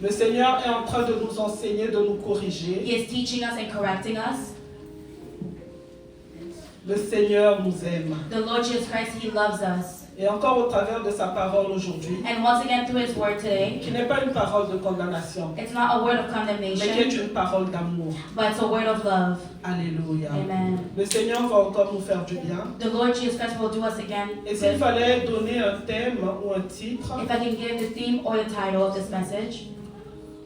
Le Seigneur est en train de nous enseigner, de nous corriger. He is teaching us and correcting us. Le Seigneur nous aime. The Lord Jesus Christ, He loves us. Et encore au travers de sa parole aujourd'hui, And once again through His word today, qui n'est pas une parole de condamnation, it's not a word of mais qui est condemnation, une parole d'amour. but it's a word of love. Alléluia. Amen. Le Seigneur va encore nous faire du bien. The Lord Jesus Christ will do us again. Et s'il fallait donner un thème ou un titre, If I can give the theme or the title of this message,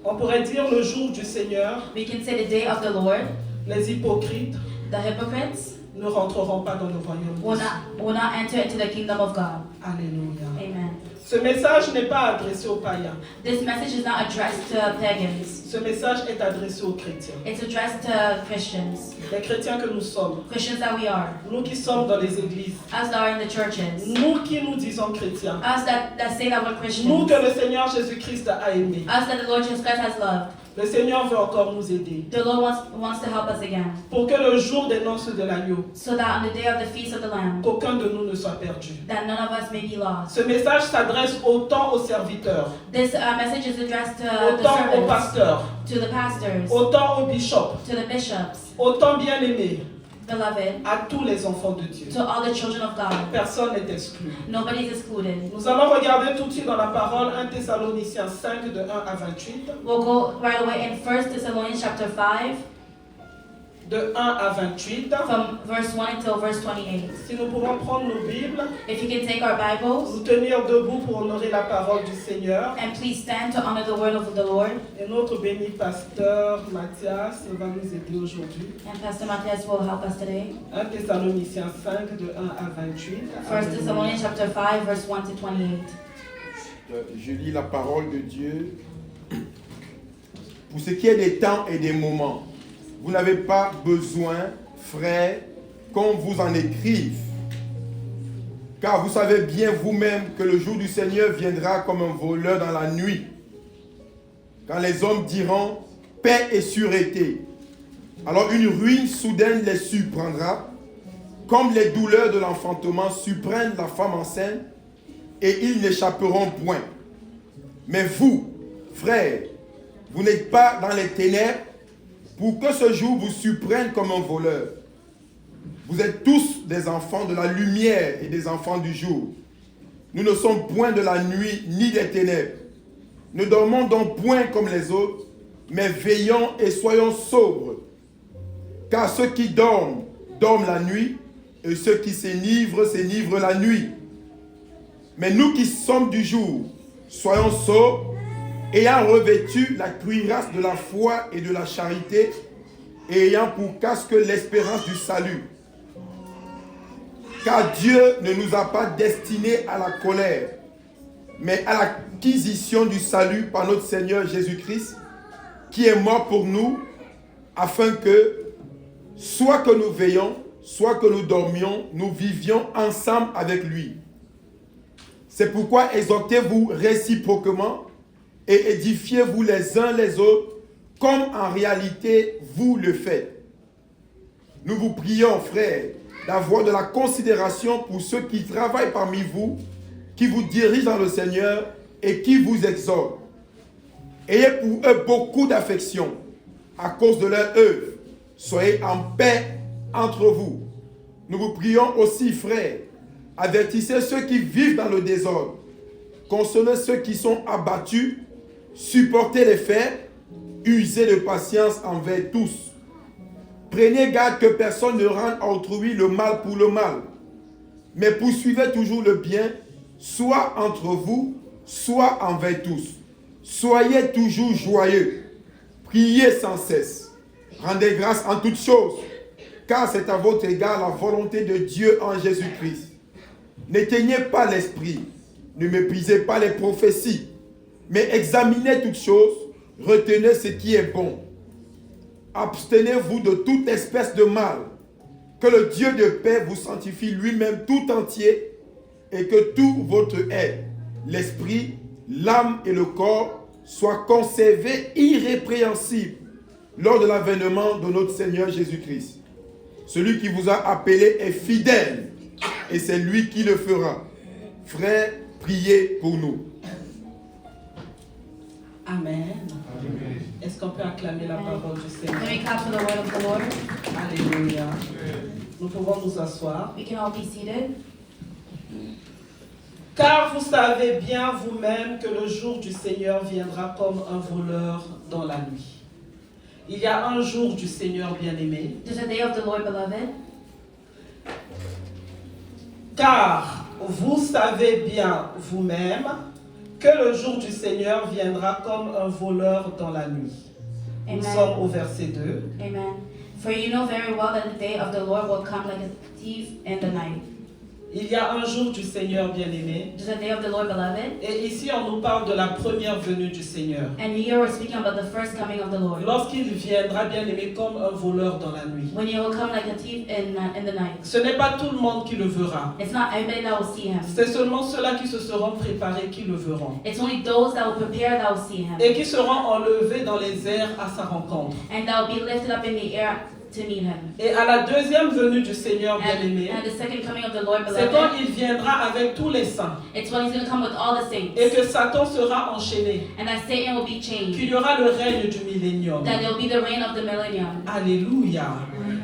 on pourrait dire le jour du Seigneur, we can say the day of the Lord. les hypocrites The hypocrites ne rentreront pas dans le royaume de Dieu. will not enter into the kingdom of God. Alléluia. Amen. Ce message n'est pas adressé aux païens. This message is not addressed to pagans. Ce message est adressé aux chrétiens. It's addressed to Christians. Les chrétiens que nous sommes. Christians that we are. Nous qui sommes dans les églises. Us that are in the churches. Nous qui nous disons chrétiens. Us that say that we're Nous Christians. que le Seigneur Jésus-Christ a aimés. Us that the Lord Jesus Christ has loved. Le Seigneur veut encore nous aider. The Lord wants to help us again. Pour que le jour des noces de l'agneau, So that on the day of the feast of the Lamb, qu'aucun de nous ne soit perdu. that none of us may be lost. Ce message s'adresse autant aux serviteurs, This message is addressed to the autant aux servants, pasteurs, to the pastors, autant aux bishops, to the bishops, autant bien-aimés, beloved, à tous les enfants de Dieu. to all the children of God. Personne n'est exclu. Nobody is excluded. Nous allons regarder tout de suite dans la parole 1 Thessaloniciens 5 de 1 à 28. We'll go right away in 1 Thessalonians chapter 5, De 1 à 28. from verse 1 until verse 28. Si nous pouvons prendre nos Bibles, If you can take our Bibles, nous tenir debout pour honorer la parole du Seigneur. and please stand to honor the word of the Lord. Et notre béni pasteur Mathias va nous aider aujourd'hui. And Pastor Matthias will help us today. 1 Thessaloniciens 5 de 1 à 28. 1 Thessalonians chapter 5, verse 1 to 28. Je lis la parole de Dieu. Pour ce qui est des temps et des moments, vous n'avez pas besoin, frères, qu'on vous en écrive. Car vous savez bien vous-même que le jour du Seigneur viendra comme un voleur dans la nuit. Quand les hommes diront paix et sûreté, alors une ruine soudaine les surprendra, comme les douleurs de l'enfantement surprennent la femme enceinte, et ils n'échapperont point. Mais vous, frères, vous n'êtes pas dans les ténèbres pour que ce jour vous surprenne comme un voleur. Vous êtes tous des enfants de la lumière et des enfants du jour. Nous ne sommes point de la nuit ni des ténèbres. Ne dormons donc point comme les autres, mais veillons et soyons sobres. Car ceux qui dorment, dorment la nuit, et ceux qui s'enivrent, s'enivrent la nuit. Mais nous qui sommes du jour, soyons sobres, ayant revêtu la cuirasse de la foi et de la charité, et ayant pour casque l'espérance du salut. Car Dieu ne nous a pas destinés à la colère, mais à l'acquisition du salut par notre Seigneur Jésus-Christ, qui est mort pour nous, afin que, soit que nous veillions, soit que nous dormions, nous vivions ensemble avec lui. C'est pourquoi exhortez-vous réciproquement et édifiez-vous les uns les autres, comme en réalité vous le faites. Nous vous prions, frères, d'avoir de la considération pour ceux qui travaillent parmi vous, qui vous dirigent dans le Seigneur et qui vous exhortent. Ayez pour eux beaucoup d'affection à cause de leur œuvre. Soyez en paix entre vous. Nous vous prions aussi, frères, avertissez ceux qui vivent dans le désordre, consolez ceux qui sont abattus, supportez les faibles, usez de patience envers tous. Prenez garde que personne ne rende à autrui le mal pour le mal, mais poursuivez toujours le bien, soit entre vous, soit envers tous. Soyez toujours joyeux, priez sans cesse, rendez grâce en toutes choses, car c'est à votre égard la volonté de Dieu en Jésus-Christ. N'éteignez pas l'esprit, ne méprisez pas les prophéties, mais examinez toutes choses, retenez ce qui est bon. Abstenez-vous de toute espèce de mal, que le Dieu de paix vous sanctifie lui-même tout entier, et que tout votre être, l'esprit, l'âme et le corps soient conservés irrépréhensibles lors de l'avènement de notre Seigneur Jésus-Christ. Celui qui vous a appelé est fidèle, et c'est lui qui le fera. Frères, priez pour nous. Amen. Est-ce qu'on peut acclamer la parole du Seigneur? Can we clap for the word of the Lord? Alléluia. Nous pouvons nous asseoir. We can all be seated. Car vous savez bien vous-même que le jour du Seigneur viendra comme un voleur dans la nuit. Il y a un jour du Seigneur bien-aimé. There's a day of the Lord, beloved. Car vous savez bien vous-même que le jour du Seigneur viendra comme un voleur dans la nuit. Nous Amen. sommes au verset 2. Amen. For you know very well that the day of the Lord will come like a thief in the night. Il y a un jour du Seigneur bien-aimé. There's a day of the Lord, beloved. Et ici, on nous parle de la première venue du Seigneur. And here we're speaking about the first coming of the Lord. Lorsqu'il viendra bien-aimé comme un voleur dans la nuit. When he will come like a thief in the night. Ce n'est pas tout le monde qui le verra. It's not everybody that will see him. C'est seulement ceux-là qui se seront préparés qui le verront. It's only those that will prepare that will see him. Et qui seront enlevés dans les airs à sa rencontre. And that will be lifted up in the air to meet him. Et à la deuxième venue du Seigneur bien-aimé, And the second coming of the Lord, c'est quand beloved, il viendra avec tous les saints. it's when he's going to come with all the saints. Et que Satan sera enchaîné. And that Satan will be chained. Qu'il y aura le règne du millénium. That it will be the reign of the millennium. Alléluia.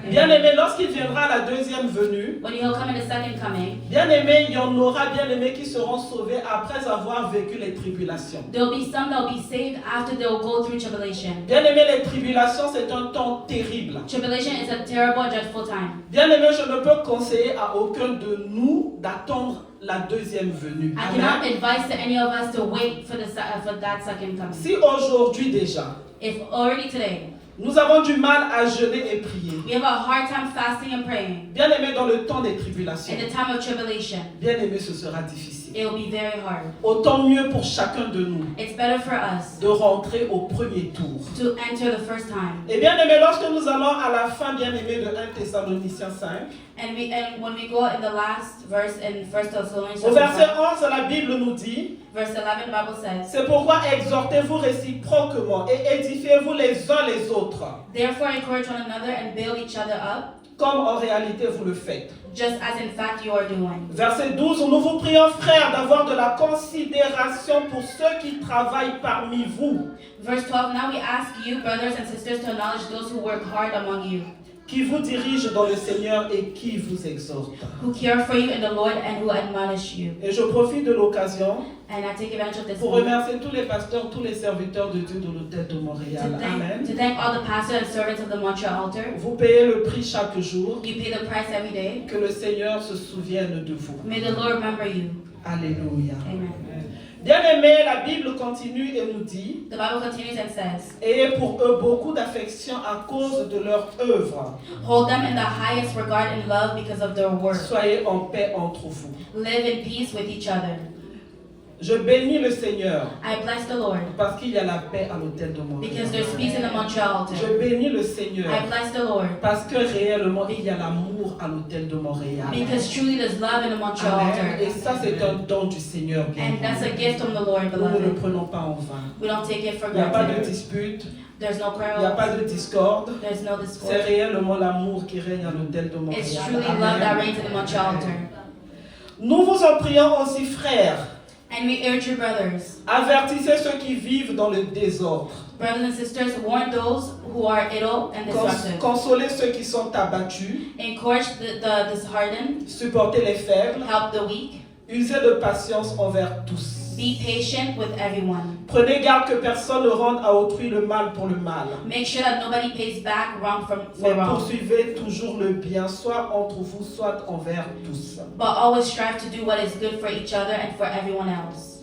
Bien-aimé, lorsqu'il viendra à la deuxième venue, When he'll come in the second coming, bien-aimé, il y en aura bien-aimés qui seront sauvés après avoir vécu les tribulations. there will be some that will be saved after they will go through tribulation. Bien-aimé, les tribulations, c'est un temps terrible. Tribulation is a terrible and dreadful time. Bien-aimé, je ne peux conseiller à aucun de nous d'attendre la deuxième venue. I cannot Amen. advise to any of us to wait for that second coming. Si aujourd'hui déjà, If already today nous avons du mal à jeûner et prier, we have a hard time fasting and praying, bien-aimé, dans le temps des tribulations, in the time of tribulation, bien-aimé, ce sera difficile. it will be very hard. Autant mieux pour chacun de nous It's better for us de rentrer au premier tour. to enter the first time. Et bien aimé, lorsque nous allons à la fin, bien aimé, de 1 Thessaloniciens 5, And when we go in the last verse in 1 Thessalonians au verset 5, 11, la Bible nous dit: verse 11, the Bible says, c'est pourquoi exhortez-vous réciproquement et édifiez-vous les uns les autres, therefore encourage one another and build each other up, comme en réalité vous le faites. just as in fact you are doing. Verset 12, nous vous prions, frères, d'avoir de la considération pour ceux qui travaillent parmi vous, Verse 12, now we ask you, brothers and sisters, to acknowledge those who work hard among you, qui vous dirigent dans le Seigneur et qui vous exhortent. who care for you in the Lord and who admonish you. Et je profite de l'occasion And I take advantage of this pour moment remercier tous les pasteurs, tous les serviteurs de Dieu de l'hôtel de Montréal. Amen. to thank all the pastors and servants of the Montreal altar. Vous payez le prix chaque jour. You pay the price every day. Que le Seigneur se souvienne de vous. May the Lord remember you. Alléluia. Amen. Bien-aimés, la Bible continue et nous dit: The Bible continues and says, ayez pour eux beaucoup d'affection à cause de leur œuvre. hold them in the highest regard and love because of their work. Soyez en paix entre vous. Live in peace with each other. Je bénis le Seigneur I bless the Lord parce qu'il y a la paix à l'hôtel de because Montréal. there's peace in the Montreal altar. Je bénis le Seigneur I bless the Lord parce que réellement il y a l'amour à l'hôtel de Montréal. because truly there's love in the Montreal Amen. Et altar. ça c'est un don du Seigneur. And that's a gift from the Lord, Nous ne le beloved. prenons pas en vain. We don't take it for Il n'y a pas de granted. dispute, There's no il n'y a pas quarrel. de discorde. There's no C'est discord. réellement l'amour qui règne à l'hôtel de Montréal. It's truly love that reigns in the Montreal altar. Nous vous en prions aussi, frères. And we urge you, brothers, Avertissez ceux qui vivent dans le désordre. brothers and sisters, warn those who are idle and disruptive. Consolez ceux qui sont abattus. Encourage the disheartened. Supportez les faibles. Help the weak. Usez de patience envers tous. Be patient with everyone. Prenez garde que personne ne rende à autrui le mal pour le mal. Make sure that nobody pays back wrong for Mais wrong. poursuivez toujours le bien, soit entre vous, soit envers tous. But always strive to do what is good for each other and for everyone else.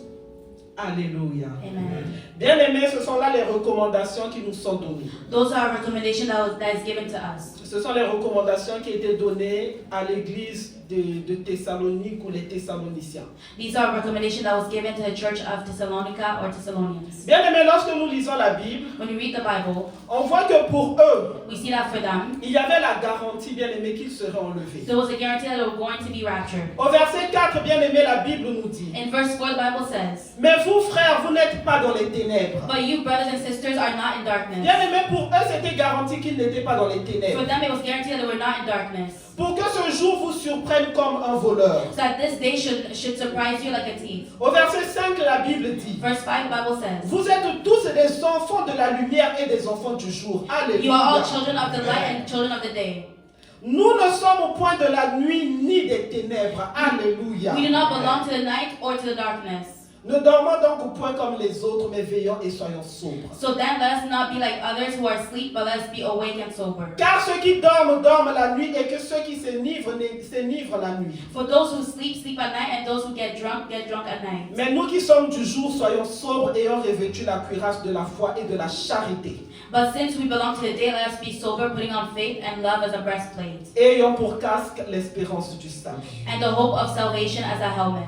Alléluia. Amen. Bien-aimés, ce sont là les recommandations qui nous sont données. Those are recommendations that is given to us. Ce sont les recommandations qui étaient données à l'église de Thessalonique ou les Thessaloniciens. These are recommendations that was given to the church of Thessalonica or Thessalonians. Bien-aimés, lorsque nous lisons la Bible, When we read the Bible, on voit que pour eux, we see that for them, il y avait la garantie, bien-aimés, qu'ils seraient enlevés. there was a guarantee that they were going to be raptured. Au verset 4, bien-aimés, la Bible nous dit: In verse 4, the Bible says, mais vous, frères, vous n'êtes pas dans les ténèbres. but you, brothers and sisters, are not in darkness. Bien-aimés, pour eux, c'était garanti qu'ils n'étaient pas dans les ténèbres. For them, them it was guaranteed that they were not in darkness. Pour que ce jour vous surprenne comme un voleur. So that this day should surprise you like a thief. Au verset 5, la Bible dit, Verse 5, the Bible says, vous êtes tous des enfants de la lumière et des enfants du jour. you are all Alléluia. children of the light and children of the day. Nous ne sommes au point de la nuit ni des ténèbres. Alléluia. We do not belong to the night or to the darkness. Ne dormons donc au point comme les autres, mais veillons et soyons sobres. So then let us not be like others who are asleep, but let us be awake and sober. Car ceux qui dorment, dorment la nuit, et que ceux qui s'enivrent la nuit. For those who sleep, sleep at night, and those who get drunk at night. Mais nous qui sommes du jour, soyons sobres, ayant revêtu la cuirasse de la foi et de la charité. But since we belong to the day, let us be sober, putting on faith and love as a breastplate, Et ayant pour casque l'espérance du salut. and the hope of salvation as a helmet.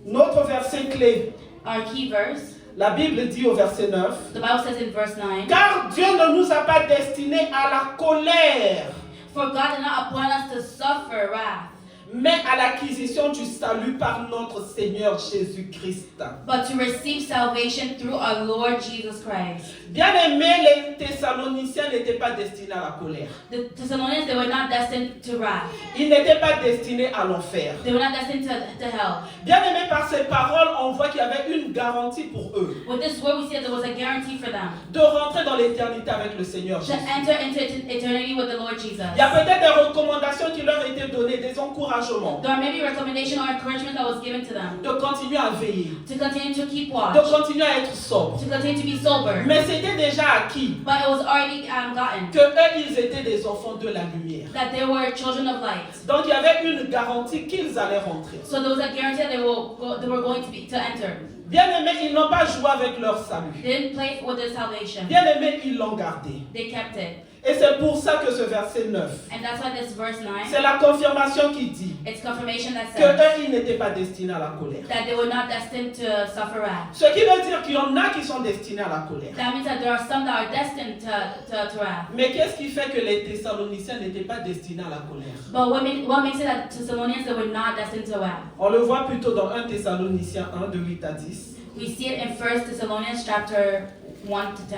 Notre verset clé, Our key verse, la Bible dit au verset 9, the Bible says in verse 9, car Dieu ne nous a pas destinés à la colère, for God did not appoint us to suffer wrath, mais à l'acquisition du salut par notre Seigneur Jésus-Christ. but to receive salvation through our Lord Jesus Christ. Bien-aimés, les Thessaloniciens n'étaient pas destinés à la colère. The Thessalonians, they were not destined to wrath. Ils n'étaient pas destinés à l'enfer. They were not destined to hell. Bien-aimés, par ces paroles, on voit qu'il y avait une garantie pour eux With this word, we see that there was a guarantee for them de rentrer dans l'éternité avec le Seigneur to Jésus. enter into eternity with the Lord Jesus. Il y a peut-être des recommandations qui leur étaient données, des encouragements There are maybe recommendation or encouragement that was given to them de continuer à veiller, to continue to keep watch, de continuer à être sobre. to continue to be sober. Mais c'était déjà acquis But it was already gotten que eux, ils étaient des enfants de la lumière. that they were children of light. Donc il y avait une garantie qu'ils allaient rentrer. So there was a guarantee that they were going to enter. Bien-aimés, ils n'ont pas joué avec leur salut. They didn't play with their salvation. Bien-aimés, ils l'ont gardé. They kept it. Et c'est pour ça que ce verset 9, And that's why this verse 9, c'est la confirmation qui dit it's confirmation that que says eux, ils n'étaient pas destinés à la colère. that they were not destined to suffer wrath. Ce qui veut dire qu'il y en a qui sont destinés à la colère. That means that there are some that are destined to wrath. Mais qu'est-ce qui fait que les Thessaloniciens n'étaient pas destinés à la colère? But what makes it that Thessalonians they were not destined to wrath? On le voit plutôt dans 1 Thessaloniciens 1, de 8 à 10. We see it in 1 Thessalonians chapter 1 to 10.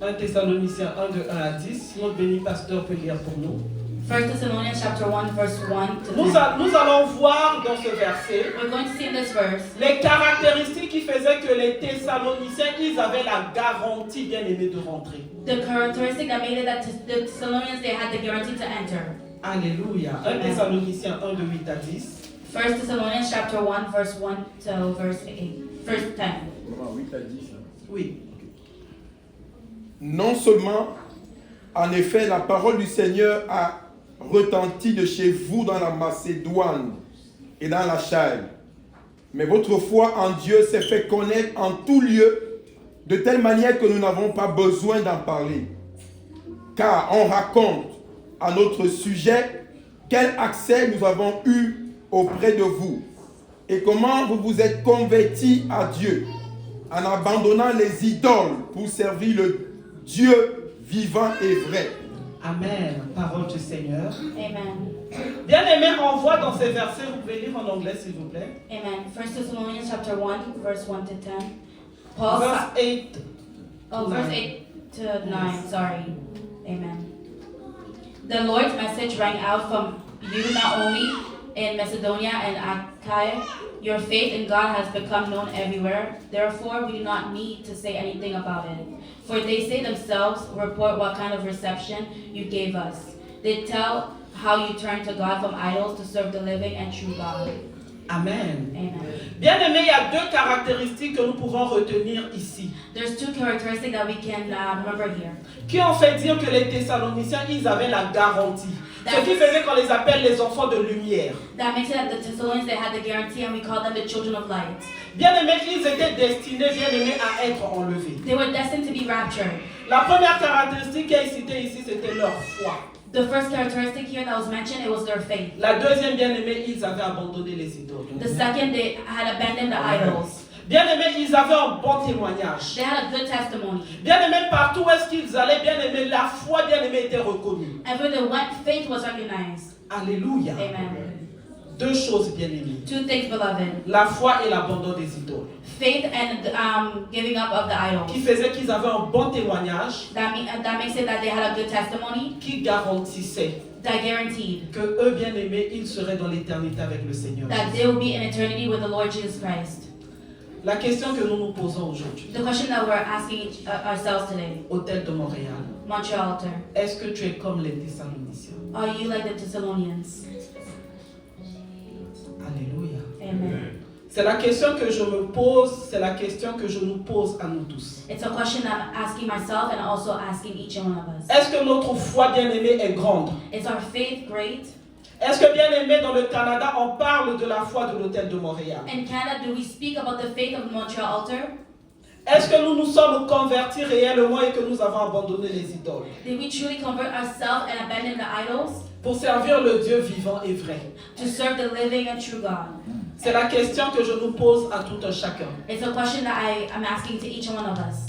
1 Thessaloniciens 1, de 1 à 10. Notre béni pasteur peut lire pour nous. 1 Thessalonians chapter 1 verse 1 to 10. Nous allons voir dans ce verset We're going to see in this verse les caractéristiques qui faisaient que les Thessaloniciens, ils avaient la garantie, bien aimée, de rentrer. the characteristic that made it that the Thessalonians they had the guarantee to enter. Alléluia. 1 Thessaloniciens 1, de 8 à 10. 1 Thessalonians chapter 1 verse 1 to verse 8. Verse 10. 8 à 10. Oui. Non seulement, en effet, la parole du Seigneur a retenti de chez vous dans la Macédoine et dans la Chaîne, mais votre foi en Dieu s'est fait connaître en tout lieu, de telle manière que nous n'avons pas besoin d'en parler. Car on raconte à notre sujet quel accès nous avons eu auprès de vous et comment vous vous êtes convertis à Dieu en abandonnant les idoles pour servir le Dieu vivant et vrai. Amen. Parole du Seigneur. Amen. Bien aimé, on voit dans ces versets, vous pouvez lire en anglais s'il vous plaît. Amen. 1 Thessalonians chapter 1 verse 1 to 10. Paul Verse 8. verse 8 to 9, sorry. Amen. The Lord's message rang out from you not only in Macedonia and Achaia. Your faith in God has become known everywhere. Therefore, we do not need to say anything about it. For they say themselves, report what kind of reception you gave us. They tell how you turned to God from idols to serve the living and true God. Amen. Amen. Bien aimé, il y a deux caractéristiques que nous pouvons retenir ici, There's two characteristics that we can remember here. qui ont fait dire que les Thessaloniciens, ils avaient la garantie. Ce qui faisait qu'on les appelle les enfants de lumière. That makes it that the Thessalonians, they had the guarantee and we call them the children of light. Bien aimé, ils étaient destinés, bien aimés, à être enlevés. They were destined to be raptured. La première caractéristique qui est citée ici, c'était leur foi. The first characteristic here that was mentioned, it was their faith. La deuxième, bien aimé, ils avaient abandonné les idoles. The second, they had abandoned the idols. Bien aimé, ils avaient un bon témoignage. They had a good testimony. Bien aimé, partout où est-ce qu'ils allaient, bien aimé, la foi, bien aimé, était reconnue. Everywhere they went, faith was recognized. Alléluia. Amen. deux choses, bien-aimés. Two things, beloved. La foi et l'abandon des idoles. Faith and giving up of the Qui idols. faisait qu'ils avaient un bon témoignage, That makes it that they had a good testimony. qui garantissait That guaranteed que eux, bien-aimés, ils seraient dans l'éternité avec le Seigneur. that they will be in eternity with the Lord Jesus Christ. La question que nous nous posons aujourd'hui, The question that we're asking ourselves today, Hôtel de Montréal, Montreal Altar, est-ce que tu es comme les Thessaloniciens? are you like the Thessalonians? Alléluia. Amen. C'est la question que je me pose, c'est la question que je nous pose à nous tous. It's a question I'm asking myself and also asking each one of us. Est-ce que notre foi, bien-aimée, est grande? Is our faith great? Est-ce que, bien-aimé, dans le Canada, on parle de la foi de l'Hôtel de Montréal? In Canada, do we speak about the faith of Montreal Altar? Est-ce que nous nous sommes convertis réellement et que nous avons abandonné les idoles Did we truly convert ourselves and abandon the idols pour servir le Dieu vivant et vrai? to serve the living and true God? C'est la question que je nous pose à tout un chacun. It's a question that I'm asking to each one of us.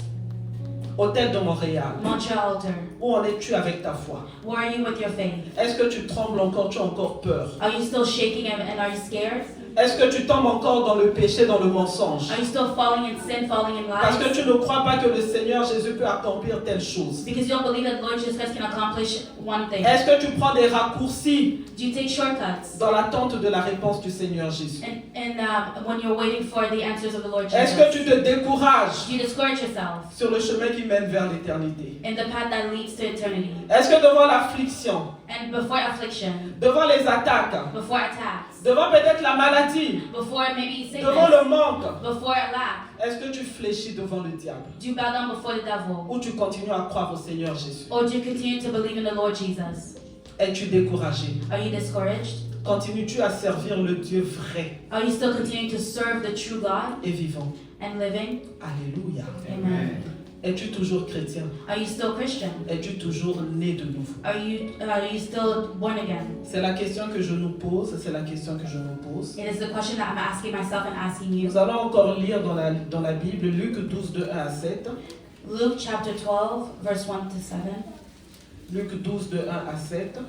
Hôtel de Montréal, Montreal Altar, où en es-tu avec ta foi? where are you with your faith? Est-ce que tu trembles encore, tu as encore peur? Are you still shaking and are you scared? Est-ce que tu tombes encore dans le péché, dans le mensonge? Are you still falling in sin, falling in Parce que lies? tu ne crois pas que le Seigneur Jésus peut accomplir telle chose. Because you don't believe that Lord Jesus Christ can accomplish one thing. Est-ce que tu prends des raccourcis Do you take shortcuts? dans l'attente de la réponse du Seigneur Jésus? And when you're waiting for the answers of the Lord Est-ce que tu Jesus? te décourages Do you discourage yourself sur le chemin qui mène vers l'éternité? in the path that leads to eternity? Est-ce que devant l'affliction, And before affliction, devant les attaques, before attacks, devant peut-être la maladie, before maybe devant sickness, le manque, before lack, est-ce que tu fléchis devant le diable? do you bow down before the devil? Ou tu continues à croire au Seigneur Jésus? Or do you continue to believe in the Lord Jesus? Es-tu découragé? Are you discouraged? Continues-tu à servir le Dieu vrai Are you still continuing to serve the true God et vivant? and living? Alléluia. Amen. Es-tu toujours chrétien? Are you still Christian? Es-tu toujours né de nouveau? Are you still born again? C'est la question que je nous pose, c'est la question que je nous pose. It is the question that I'm asking myself and asking you. Nous allons encore lire dans la Bible, Luc 12, de 1 à 7. Luke chapter 12, verse 1 to 7. Luc 12, de 1 à 7.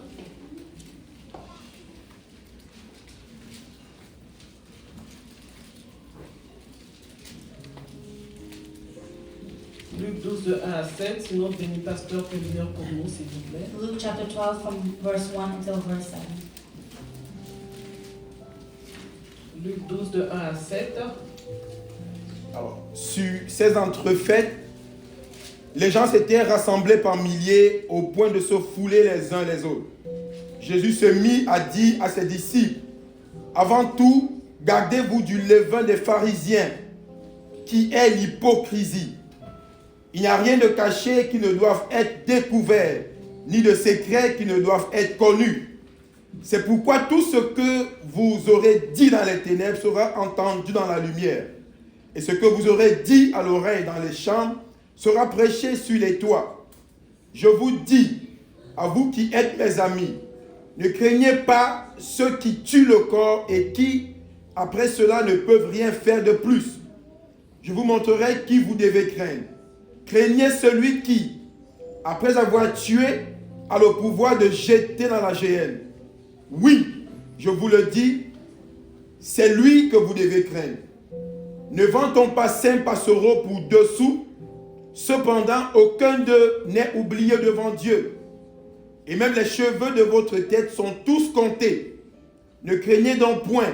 Luc 12, de 1 à 7. Sinon, Béni Pasteur peut lire pour nous, s'il vous plaît. Luke chapter 12 from verse 1 until verse 7. Luc 12, de 1 à 7. Alors, sur ces entrefaites, les gens s'étaient rassemblés par milliers au point de se fouler les uns les autres. Jésus se mit à dire à ses disciples, avant tout, gardez-vous du levain des pharisiens, qui est l'hypocrisie. Il n'y a rien de caché qui ne doive être découvert, ni de secret qui ne doivent être connus. C'est pourquoi tout ce que vous aurez dit dans les ténèbres sera entendu dans la lumière. Et ce que vous aurez dit à l'oreille dans les chambres sera prêché sur les toits. Je vous dis, à vous qui êtes mes amis, ne craignez pas ceux qui tuent le corps et qui, après cela, ne peuvent rien faire de plus. Je vous montrerai qui vous devez craindre. Craignez celui qui, après avoir tué, a le pouvoir de jeter dans la géhenne. Oui, je vous le dis, c'est lui que vous devez craindre. Ne vend-on pas 5 passereaux pour 2 sous? Cependant, aucun d'eux n'est oublié devant Dieu. Et même les cheveux de votre tête sont tous comptés. Ne craignez donc point.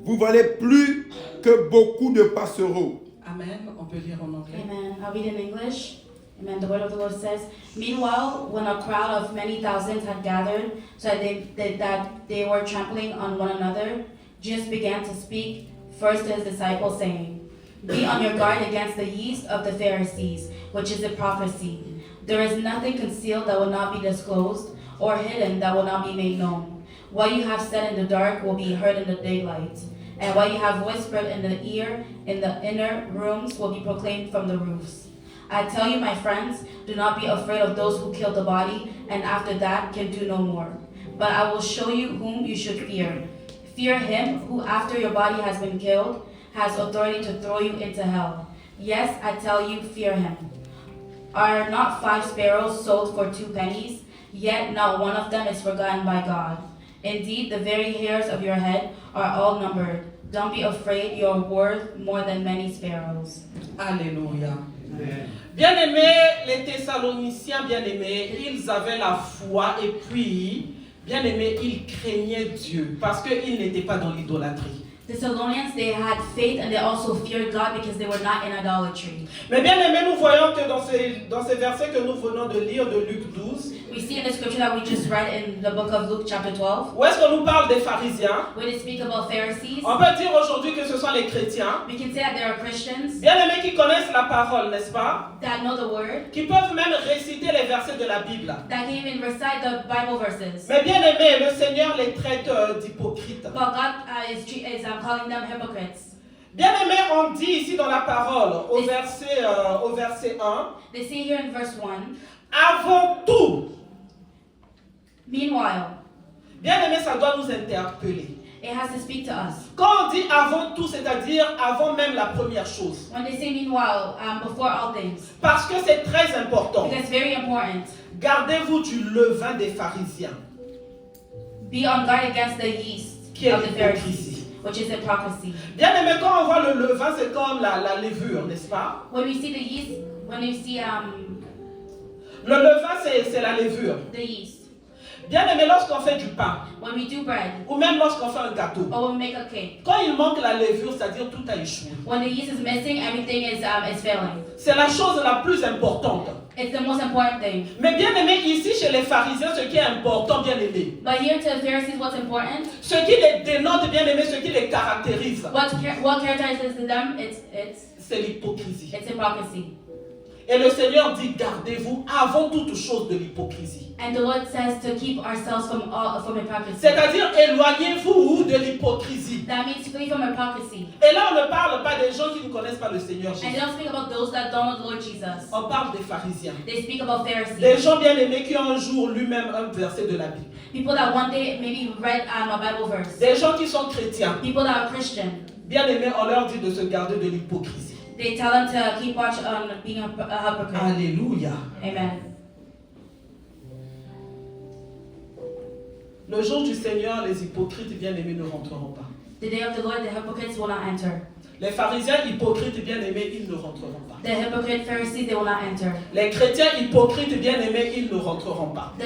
Vous valez plus que beaucoup de passereaux. Amen. On peut lire en anglais. Amen. I'll read in English. Amen. The word of the Lord says, meanwhile, when a crowd of many thousands had gathered so that they were trampling on one another, Jesus began to speak first to his disciples, saying, be on your guard against the yeast of the Pharisees, which is hypocrisy. There is nothing concealed that will not be disclosed, or hidden that will not be made known. What you have said in the dark will be heard in the daylight, and what you have whispered in the ear in the inner rooms will be proclaimed from the roofs. I tell you, my friends, do not be afraid of those who kill the body, and after that can do no more. But I will show you whom you should fear. Fear him who, after your body has been killed, has authority to throw you into hell. Yes, I tell you, fear him. Are not 5 sparrows sold for 2 pennies? Yet not one of them is forgotten by God. Indeed, the very hairs of your head are all numbered. Don't be afraid, you're worth more than many sparrows. Alléluia. Bien-aimés, les Thessaloniciens, bien-aimés, ils avaient la foi et puis, bien-aimés, ils craignaient Dieu parce qu'ils n'étaient pas dans l'idolâtrie. Thessalonians, they had faith and they also feared God because they were not in idolatry. Mais bien-aimés, nous voyons que dans ces versets que nous venons de lire de Luc 12, We see in the scripture that we just read in the book of Luke chapter 12, où est-ce qu'on nous parle des pharisiens? when it speaks about Pharisees, On peut dire aujourd'hui que ce sont les chrétiens, we can say that there are Christians bien-aimés, qui connaissent la parole, n'est-ce pas? that know the word, Qui peuvent même réciter les versets de la Bible. that can even recite the Bible verses. Mais bien-aimés, le Seigneur les traite d'hypocrites. But God is calling them hypocrites. Bien-aimés, on dit ici dans la parole, au verset 1, They say here in verse 1, avant tout, meanwhile, bien-aimés, ça doit nous interpeller. it has to speak to us. Quand on dit avant tout, c'est-à-dire avant même la première chose. When they say meanwhile, before all things, Parce que c'est très important. because it's very important. Gardez-vous du levain des pharisiens. Be on guard against the yeast Qui est of the Pharisees, l'hypocrisie. which is hypocrisy. Bien-aimés, quand on voit le levain, c'est comme la levure, n'est-ce pas? When we see the yeast, when we see Le levain, c'est la levure. the yeast, Bien-aimés, lorsqu'on fait du pain, when we do bread, ou même lorsqu'on fait un gâteau, or when we make a cake, quand il manque la levure, c'est-à-dire tout a échoué. when the yeast is missing, everything is failing. C'est la chose la plus importante. It's the most important thing. Mais bien aimé, ici chez les pharisiens, ce qui est important, bien aimé, But here to the Pharisees, what's important, ce qui les dénote, bien aimé, ce qui les caractérise, what characterizes them, c'est l'hypocrisie. it's hypocrisy. Et le Seigneur dit, gardez-vous avant toute chose de l'hypocrisie. And the Lord says to keep ourselves from hypocrisy. C'est-à-dire, éloignez-vous de l'hypocrisie. That means flee from hypocrisy. Et là, on ne parle pas des gens qui ne connaissent pas le Seigneur And they Jésus. don't speak about those that don't know the Lord Jesus. On parle des pharisiens. They speak about Des Pharisees. gens bien aimés qui ont un jour lu même un verset de la Bible. People that one day maybe read a Bible verse. Des gens qui sont chrétiens. People that are Christian. Bien aimés, on leur dit de se garder de l'hypocrisie. They tell them to keep watch on being a hypocrite. Alléluia. Amen. Le jour du Seigneur, les hypocrites bien-aimés ne rentreront pas. The day of the Lord, the hypocrites will not enter. Les pharisiens hypocrites bien-aimés, ils ne rentreront pas. The hypocrite Pharisees, they will not enter. Les chrétiens hypocrites bien-aimés, ils ne rentreront pas. The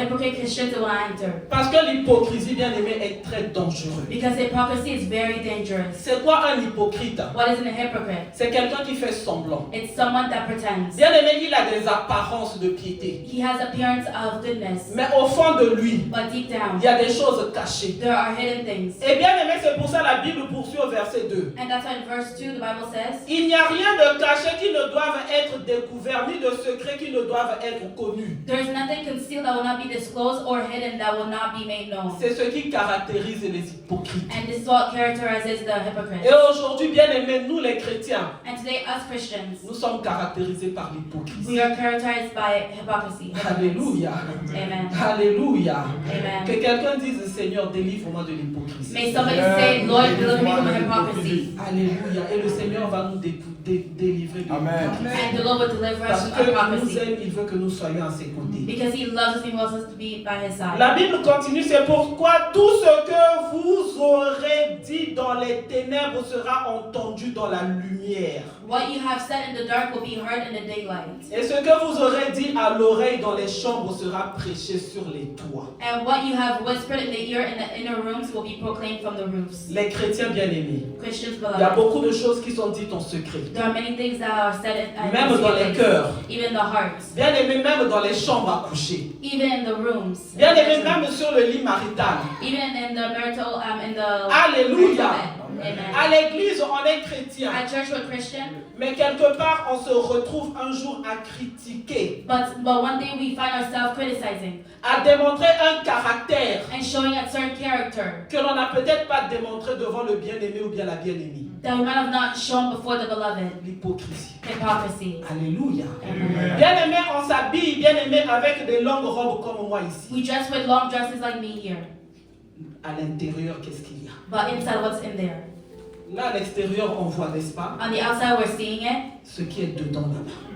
hypocrite Christians, they will not enter. Parce que l'hypocrisie bien-aimée est très dangereuse. Because hypocrisy is very dangerous. C'est quoi un hypocrite? What is a hypocrite? C'est quelqu'un qui fait semblant. It's someone that pretends. Bien-aimé, il a des apparences de piété. He has appearance of goodness, Mais au fond de lui, but deep down, il y a des choses cachées. there are hidden things. Et bien-aimé, c'est pour ça la Bible poursuit au verset 2. And that's why in verse 2, the Bible says, Il n'y a rien de caché qui ne doive être découvert, ni de secret qui ne doivent être connu. there is nothing concealed that will not be disclosed or hidden that will not be made known. C'est ce qui caractérise les hypocrites. And this is what characterizes the Et hypocrites. aujourd'hui, bien-aimés, nous les chrétiens, And today, us Christians, nous sommes caractérisés par l'hypocrisie. we are characterized by hypocrisy. Alléluia. Amen. Alléluia. Amen. Que quelqu'un dise, Seigneur, délivre-moi de l'hypocrisie. May somebody say, Lord, deliver me from hypocrisy. Alléluia. Et le Seigneur va nous délivrer de Amen. And the Lord will deliver us Parce from qu'il nous hypocrisy. aime, il veut que nous soyons à ses côtés. Because He loves us, He wants us to be by His side. La Bible continue, c'est pourquoi tout ce que vous aurez dit dans les ténèbres sera entendu dans la lumière. What you have said in the dark will be heard in the daylight. Et ce que vous aurez dit à l'oreille dans les chambres sera prêché sur les toits. And what you have whispered in the ear in the inner rooms will be proclaimed from the roofs. Les chrétiens bien-aimés, Christians, il y a beloved, beaucoup de choses qui sont dites en secret. there are many things that are said in Même dans les cœurs. even in the hearts, Bien-aimés, même dans les chambres à coucher. even in the rooms, Bien-aimés, même sur le lit marital. even in the marital, in the Alléluia. bed. Amen. À l'église, on est chrétien. At church we're Christian, Mais quelque part, on se retrouve un jour à critiquer, but one day we find ourselves criticizing à démontrer un caractère and showing a certain character que l'on n'a peut-être pas démontré devant le bien-aimé ou bien la bien-aimée. that we might have not shown before the beloved. L'hypocrisie. Hypocrisy. Alléluia. Amen. Bien-aimé, on s'habille, bien-aimé, avec des longues robes comme moi ici. We dress with long dresses like me here, À l'intérieur, qu'est-ce qu'il y a? but inside, what's in there? Là, à l'extérieur, on voit, n'est-ce pas, On the outside, we're seeing it, ce qui est dedans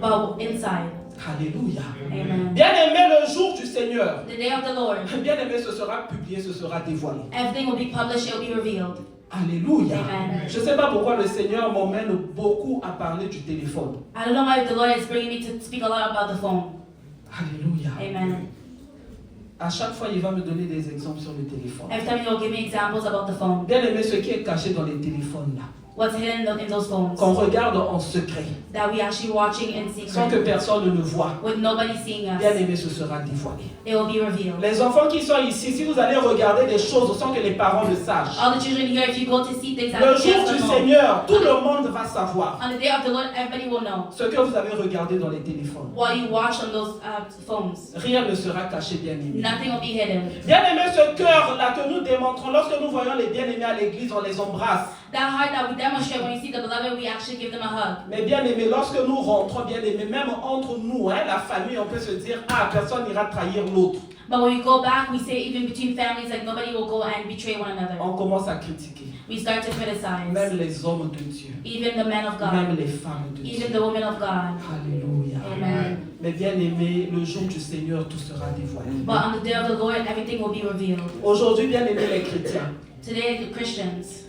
là-bas. but inside, Alléluia. Amen. Bien-aimé, le jour du Seigneur, The day of the Lord, bien-aimé, ce sera publié, ce sera dévoilé. everything will be published, it will be revealed. Alléluia. Amen. Je ne sais pas pourquoi le Seigneur m'emmène beaucoup à parler du téléphone. I don't know why the Lord is bringing me to speak a lot about the phone. Alléluia. Amen. À chaque fois, il va me donner des exemples sur le téléphone. Every time He will give me examples about the phone. Bien-aimé, ce qui est caché dans les téléphones là, What's hidden in those phones qu'on regarde en secret, that we actually watching in sans que secret personne ne le voit, with nobody seeing us. bien-aimé, ce sera dévoilé. It will be revealed. Les enfants qui sont ici, si vous allez regarder des choses sans que les parents le sachent, All the children here, if you go to see things le at jour the du home, Seigneur, tout le monde va savoir on the day of the Lord, everybody will know ce que vous avez regardé dans les téléphones. what you watch on those phones. Rien ne sera caché, bien-aimé. Nothing will be hidden. Bien-aimé, ce cœur-là que nous démontrons, lorsque nous voyons les bien-aimés à l'église, on les embrasse. That heart that we demonstrate when we see the beloved, we actually give them a hug. Mais bien-aimé, lorsque nous rentrons, bien-aimé, même entre nous, la famille, on peut se dire, ah, personne n'ira trahir l'autre. But when we go back, we say even between families, like nobody will go and betray one another. On commence à critiquer. We start to criticize. Même les hommes de Dieu. Even the men of Même God. les femmes de Dieu. Even the women of God. Alléluia. Amen. Mais bien-aimé, le jour du Seigneur, tout sera dévoilé. But on the day of the Lord, everything will be revealed. Aujourd'hui, bien-aimés les chrétiens, Today, the Christians,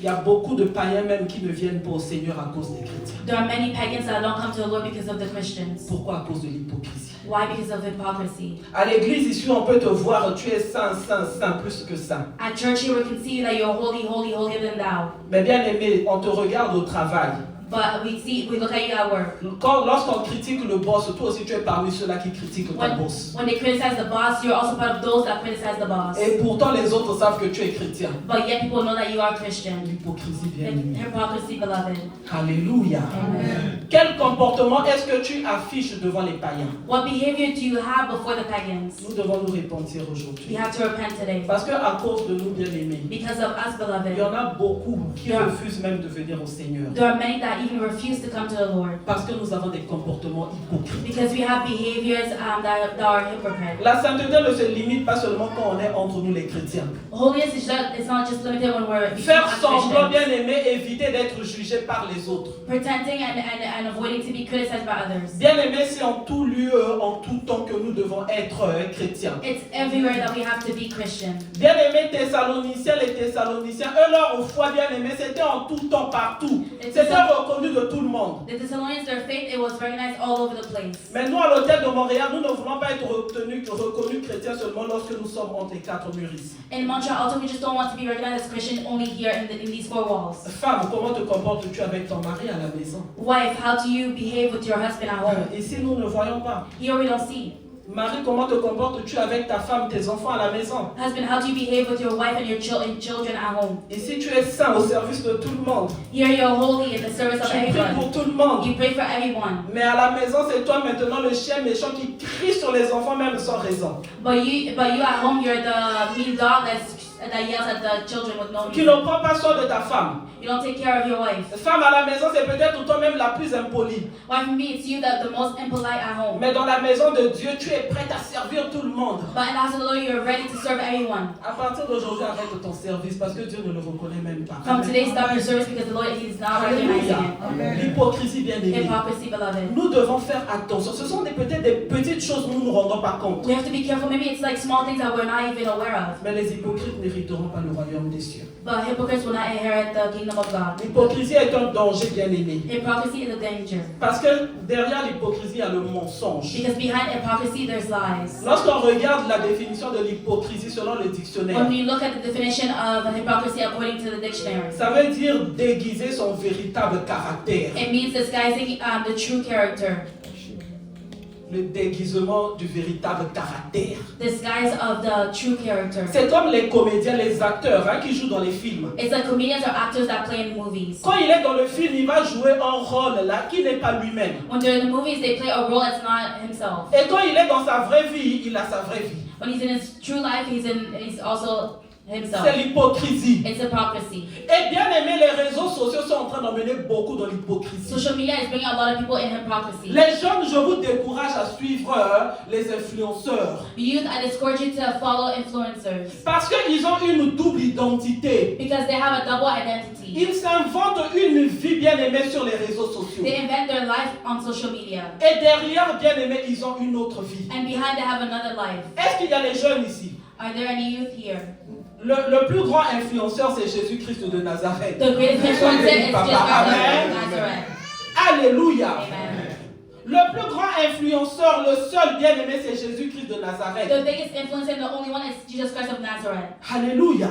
il y a beaucoup de païens même qui ne viennent pas au Seigneur à cause des chrétiens. there are many pagans that don't come to the Lord because of the Christians. Pourquoi? À cause de l'hypocrisie. Why? Because of hypocrisy. À l'église ici, on peut te voir, tu es saint, saint, saint, plus que saint. At church here, we can see that you're holy, holy, holier than thou. Mais bien-aimé, on te regarde au travail. But we look at you at work. Lorsqu'on critique le boss, toi aussi tu es parmi ceux-là qui critiquent ton boss. When they criticize the boss, you're also part of those that criticize the boss. Et pourtant les autres savent que tu es chrétien. But yet people know that you are Christian. L'hypocrisie, bien-aimé. Hypocrisy, beloved. Alléluia. Amen. Quel comportement est-ce que tu affiches devant les païens? What behavior do you have before the pagans? Nous devons nous repentir We aujourd'hui. have to repent today. Parce qu'à cause de nous, bien-aimés, Because of us, il y beloved, en a beaucoup qui Yeah. refusent même de venir au Seigneur. there are many that even refuse to come to the Lord. Parce que nous avons des comportements hypocrites. Because we have behaviors that are hypocrite. La sainteté ne se limite pas seulement quand on est entre nous les chrétiens. Holiness is it's not just limited when we're between Faire us semblant, Christians. bien-aimé, éviter d'être jugé par les autres. Pretending and avoiding to be criticized by others. Bien-aimé, c'est en tout lieu, en tout temps que nous devons être chrétiens. It's everywhere that we have to be Christian. Bien-aimés Thessaloniciens, les Thessaloniciens, eux leur foi, bien-aimé, c'était en tout temps, partout. C'était reconnu de tout le monde. The Thessalonians, their faith, it was recognized all over the place. Mais nous, à l'hôtel de Montréal, nous ne voulons pas être reconnus chrétiens seulement lorsque nous sommes entre les quatre murs ici. In Montreal, also, we just don't want to be recognized as Christian only here in these four walls. Femme, comment te comportes-tu avec ton mari à la maison? Wife, how do you behave with your husband at home? Ici, nous ne voyons pas. Here we don't see. Mari, comment te comportes-tu avec ta femme, tes enfants à la maison? Husband, how do you behave with your wife and your children at home? Ici, tu es saint au service de tout le monde. Here you're holy in the service of Tu pries everyone. pour tout le monde. You pray for everyone. Mais à la maison, c'est toi maintenant le chien méchant qui crie sur les enfants même sans raison. But you at home, you're the mean dog that yells at the children with no Qui reason. ne prend pas soin de ta femme. You don't take care of your wife. Femme à la maison, c'est peut-être toi-même la plus impolie. Wife, for me, it's you that the most impolite at home. Mais dans la maison de Dieu, tu es prête à servir tout le monde. But in the house of the Lord, you're ready to serve everyone. À partir d'aujourd'hui, arrête ton service parce que Dieu ne le reconnaît même pas. From today, stop your service because the Lord is not recognizing Alléluia. it. L'hypocrisie, bien aimée. Hypocrisy, beloved. Nous devons faire attention. Ce sont peut-être des petites choses nous ne nous rendons pas compte. We have to be careful. Maybe it's like small things that we're not even aware of. Mais les hypocrites n'hériteront pas le royaume des cieux. But hypocrites will not inherit the kingdom of God. L'hypocrisie est un danger, bien aimé. Hypocrisy is a danger. Parce que derrière l'hypocrisie, il y a le mensonge. Because behind hypocrisy, there's lies. Lorsqu'on regarde la définition de l'hypocrisie selon le dictionnaire, When we look at the definition of hypocrisy according to the dictionary, ça veut dire déguiser son véritable caractère. it means disguising the true character. Le déguisement du véritable caractère. Disguise of the true character. C'est comme les comédiens, les acteurs qui jouent dans les films. It's like comedians or actors that play in movies. Quand il est dans le film, il va jouer un rôle là qui n'est pas lui-même. When they're in the movies, they play a role that's not himself. Et quand il est dans sa vraie vie, il a sa vraie vie. When he's in his true life, he's also himself. C'est l'hypocrisie. It's hypocrisy. Et bien aimé, les réseaux sociaux sont en train d'emmener beaucoup dans l'hypocrisie. Social media is bringing a lot of people in hypocrisy. Les jeunes, je vous décourage à suivre les influenceurs. Youth, I discourage you to follow influencers Parce qu'ils ont une double identité. because they have a double identity. Ils s'inventent une vie bien aimée sur les réseaux sociaux. They invent their life on social media. Et derrière, bien aimé, ils ont une autre vie. And behind they have another life. Est-ce qu'il y a les jeunes ici? Are there any youth here? Le plus grand influenceur, c'est Jésus-Christ de Nazareth. The greatest influencer is Jesus Papa. Christ Amen. of Nazareth. Alléluia. Amen. Le plus grand influenceur, le seul bien-aimé, c'est Jésus-Christ de Nazareth. The biggest influencer and the only one is Jesus Christ of Nazareth. Alléluia.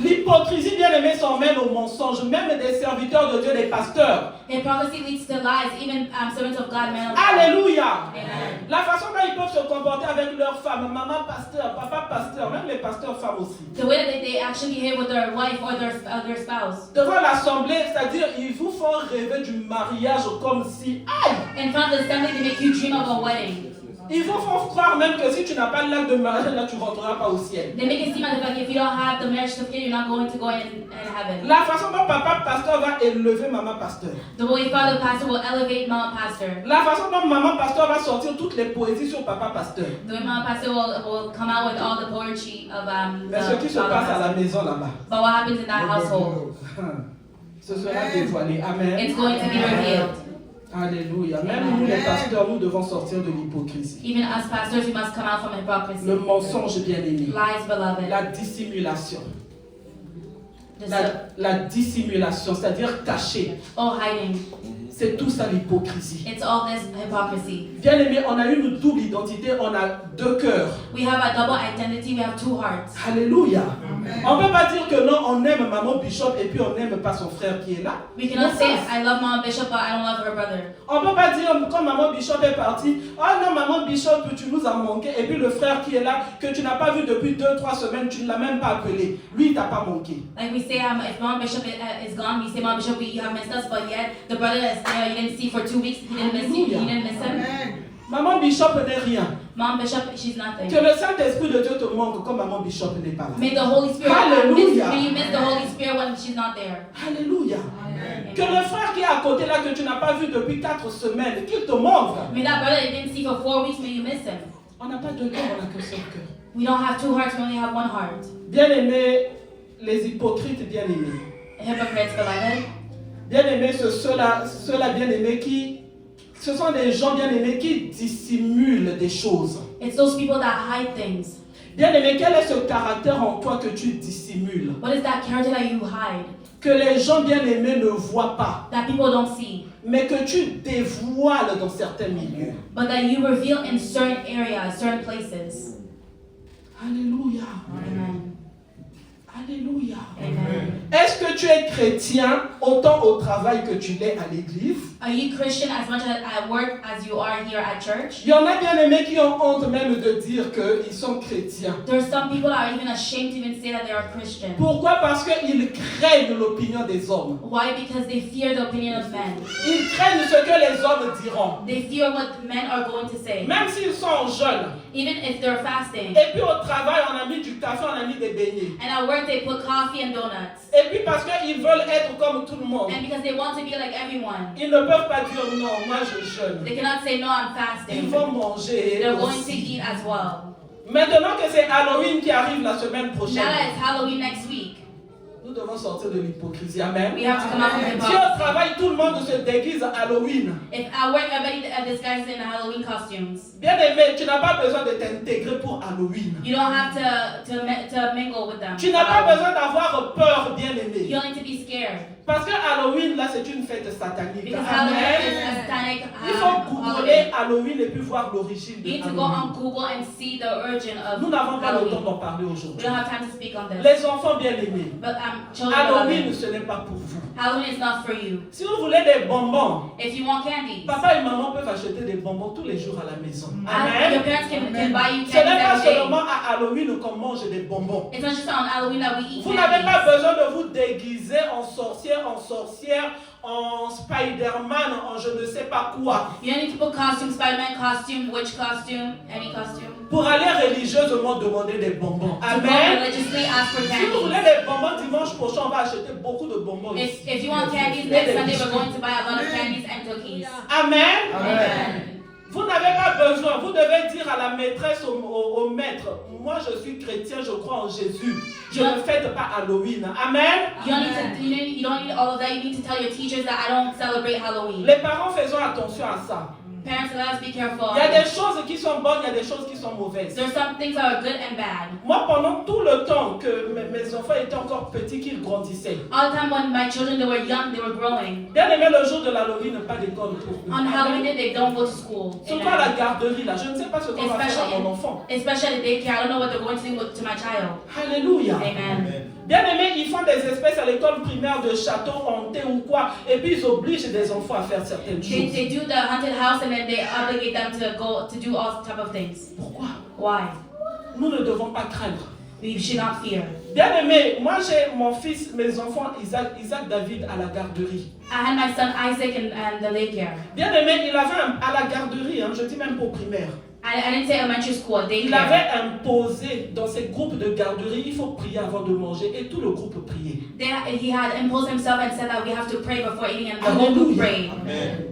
L'hypocrisie, bien-aimé, s'emmène au mensonge, même des serviteurs de Dieu, des pasteurs. Hypocrisy leads to lies, even servants of God, men of God. Alléluia. Amen. La façon dont ils peuvent se comporter avec leurs femmes, maman pasteur, papa pasteur, même les pasteurs femmes aussi. The way that they actually behave with their wife or their spouse. Devant l'assemblée, c'est-à-dire, ils vous font rêver du mariage comme si, aïe! In front of the assembly, they make you dream of a wedding. Ils vous font croire même que si tu n'as pas l'acte de mariage, là, tu ne rentreras pas au ciel. They make it seem as if you don't have the marriage certificate, you're not going to go in heaven. La façon dont papa pasteur va élever maman pasteur. The way father pastor will elevate mama pastor. La façon dont maman pasteur va sortir toutes les poésies sur papa pasteur. The way mama pastor will come out with all the poetry of Mais ce qui se father passe à la pastor. maison là-bas, But what happens in that household? ce sera dévoilé. Amen. It's going to be revealed. Alléluia. Même nous les pasteurs, nous devons sortir de l'hypocrisie. Even as pastors, we must come out from hypocrisy. Le mensonge bien-aimé. Lies, beloved. La dissimulation. Deceit- La dissimulation, c'est-à-dire cacher. Oh, hiding. C'est tout ça l'hypocrisie. It's all this hypocrisy. Bien aimé, on a une double identité, on a deux cœurs. We have a double identity, we have two hearts. Alléluia. On ne peut pas dire que non, on aime maman Bishop et puis on n'aime pas son frère qui est là. We cannot say, I love Mama Bishop, but I don't love her brother. On ne peut pas dire, quand maman Bishop est partie, oh non, maman Bishop, tu nous as manqué. Et puis le frère qui est là, que tu n'as pas vu depuis 2-3 semaines, tu ne l'as même pas appelé. Lui, il t'a pas manqué. Like we say, if Mama Bishop is gone, we say, Mama Bishop, you have missed us, but yet the brother is there, you didn't see for 2 weeks, he didn't miss you, you didn't miss him. Maman Bishop n'est rien. Mom Bishop, she's nothing. Que le Saint-Esprit de Dieu te manque comme maman Bishop n'est pas là. May the Holy Spirit Hallelujah. may you miss the Holy Spirit when she's not there. Alléluia. Que le frère qui est à côté là, que tu n'as pas vu depuis 4 semaines, qu'il te manque. May that brother you didn't see for 4 weeks, may you miss him. On n'a pas de cœur, on n'a qu'un seul cœur. We don't have two hearts, we only have one heart. Bien-aimés, les hypocrites bien-aimés. Hypocrites, beloved. Bien-aimés, ceux-là bien-aimés ce sont des gens bien-aimés qui dissimulent des choses. It's those people that hide things. Bien-aimé, quel est ce caractère en toi que tu dissimules? What is that character that you hide, Que les gens bien-aimés ne voient pas, that people don't see, mais que tu dévoiles dans certains milieux. but that you reveal in certain areas, certain places? Alléluia. Amen. Alléluia. Amen. Est-ce que tu es chrétien autant au travail que tu l'es à l'église? Are you Christian as much at work as you are here at church? Il y en a bien aimés qui ont honte même de dire qu'ils sont chrétiens. There's some people that are even ashamed to even say that they are Christian. Pourquoi? Parce qu'ils craignent l'opinion des hommes. Why? Because they fear the opinion of men. Ils craignent ce que les hommes diront. They fear what men are going to say. Même s'ils sont jeunes. Even if they're fasting. Et puis au travail, on a mis du café, on a mis des beignets. And at work they put coffee and donuts. Et puis parce qu'ils veulent être comme tout le monde. And because they want to be like everyone. Ils ne peuvent pas dire non, moi je jeûne. They cannot say no, I'm Ils fasting. vont manger They're going to aussi. eat as well. Maintenant que c'est Halloween qui arrive la semaine Now prochaine, that it's Halloween next week, nous devons sortir de l'hypocrisie. Amen. we have to come out from Si hypocrisy. au travail, tout le monde se déguise à Halloween, If at work everybody disguises in Halloween costumes, bien aimé, tu n'as pas besoin de t'intégrer pour Halloween. you don't have to mingle with them. Tu n'as pas besoin d'avoir peur, bien aimé. You don't need to be scared. Parce que Halloween, là, c'est une fête satanique. Because Halloween is Amen. a satanic Il faut holiday. googler Halloween et puis voir l'origine You de need to go Halloween. on Google and see the origin of Nous n'avons pas le temps Halloween. d'en parler We aujourd'hui. don't have time to speak on this. Les enfants bien aimés, But children, Halloween, beloved, ce n'est pas pour vous. Halloween is not for you. Si vous voulez des bonbons, If you want candy, papa et maman peuvent acheter des bonbons tous les jours à la maison. your Amen. parents can buy you Ce n'est pas candy every seulement day. à Halloween qu'on mange des bonbons. It's not just on Halloween that we eat Vous n'avez pas candy. besoin de vous déguiser en sorcière, en Spider-Man, en je ne sais pas quoi, You don't need to put costume, Spider-Man costume, witch costume, any costume. pour aller religieusement demander des bonbons. To go Amen. religiously ask for Si vous voulez candies. des bonbons, dimanche prochain, on va acheter beaucoup de bonbons ici. If you want candies, next Sunday we're going to buy a lot of candies and cookies. Amen. Amen. Vous n'avez pas besoin, vous devez dire à la maîtresse, au maître, moi je suis chrétien, je crois en Jésus. Je ne fête pas Halloween. Amen. You don't need all of that. You need to tell your teachers that I don't celebrate Halloween. Les parents, faisons attention à ça. Parents, let us be careful. Il y a des choses qui sont bonnes, il y a des choses qui sont mauvaises. There's some things that are good and bad. Moi, pendant tout le temps que mes enfants étaient encore petits, qu'ils grandissaient, All the time when my children, they were young, they were growing. bien aimé le jour de l'Halloween, pas d'école pour eux. On Halloween day, they don't go to school. Surtout à la garderie, là, je ne sais pas ce qu'on va faire à mon enfant. Especially at daycare, I don't know what they're going to do to my child. Alléluia. Amen. Bien aimé, ils font des espèces à l'école primaire de châteaux hantés ou quoi, et puis ils obligent des enfants à faire certaines choses. They do the haunted house and then they obligate them to go to do all type of things. Pourquoi? Why? Nous ne devons pas craindre. We should not fear. Bien aimé, moi j'ai mon fils, mes enfants, Isaac David à la garderie. I had my son Isaac and the daycare. Bien aimé, il avait à la garderie, je dis même pour primaire. I didn't say elementary school, Il daycare. avait imposé dans ses groupes de garderie, il faut prier avant de manger, et tout le groupe priait. He had imposed himself and said that we have to pray before eating, and the whole group prayed.